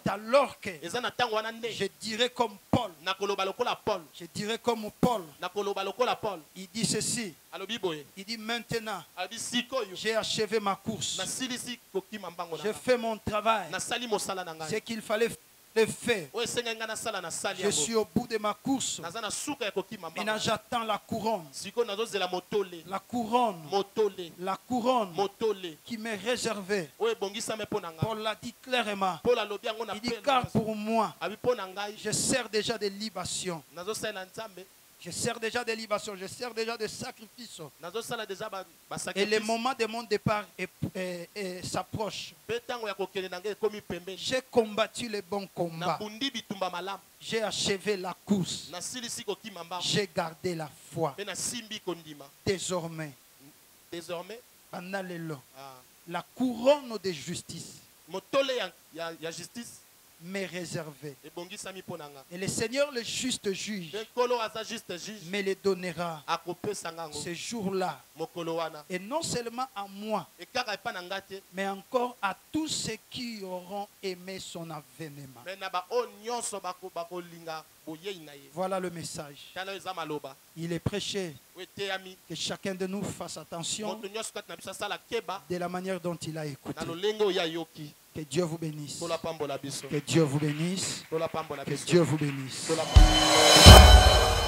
alors que eza na ntango wana nde je dirais comme Paul. nakoloba lokola Paul, Je dirais comme Paul. nakoloba lokola Paul. Il dit ceci. Alobi boye, Il dit maintenant, alobi sikoyo j'ai achevé ma course. nasilisi kokima mbango na J'ai ngai. fait mon travail. Nasali mosala na Ce ngai. qu'il fallait le faire. Oyo esengai ngai nasala nasali Je suis au bout de ma course. naza na suka ya kokima mbango. Maintenant, j'attends la couronne. Sikoyo nazozela motole, La couronne. motole, La couronne motole. qui m'est réservée. Oyo ebongisami mpo na ngai. Paul l'a dit clairement. Paul alobi yango na Il dit, Pele car na- pour moi, abi mpo na ngai je sers déjà de libation. nazosalela nzambe, Je sers déjà de libation. Je sers déjà de sacrifice. nazosala deja Et le basacrifice. moment de mon départ s'approche. Mpe ntango ya kokende na ngai ekomi pembeni. J'ai combattu le bon combat. nabundi bitumba malamu, J'ai achevé la course. nasilisi kokima mbango, J'ai gardé la foi. mpe nasimbi kondima. Désormais, Désormais pendant le long, ah, la couronne de justice motole ya justice m'est réservée. ebongisami mpo na nga. Et le Seigneur, le juste juge, Mpe nkolo aza juste juge, me le donnera akopesa ngango ce jour-là. mokolo wana. Et non seulement à moi, ekaka epa na nga te, mais encore à tous ceux qui auront aimé son avènement. me na baoyo nyonso bakolinga boyei na ye. Voilà le message. tala oyo eza maloba Il est prêché. oyo eteyami. Que chacun de nous fasse attention moto nyonso kati na biso asala keba de la manière dont il a écouté. na lolenge oyo ayoki. Que Dieu vous bénisse. tolapambola biso, Que Dieu vous bénisse. tolapambola Que biso, Dieu vous bénisse. tolapambola.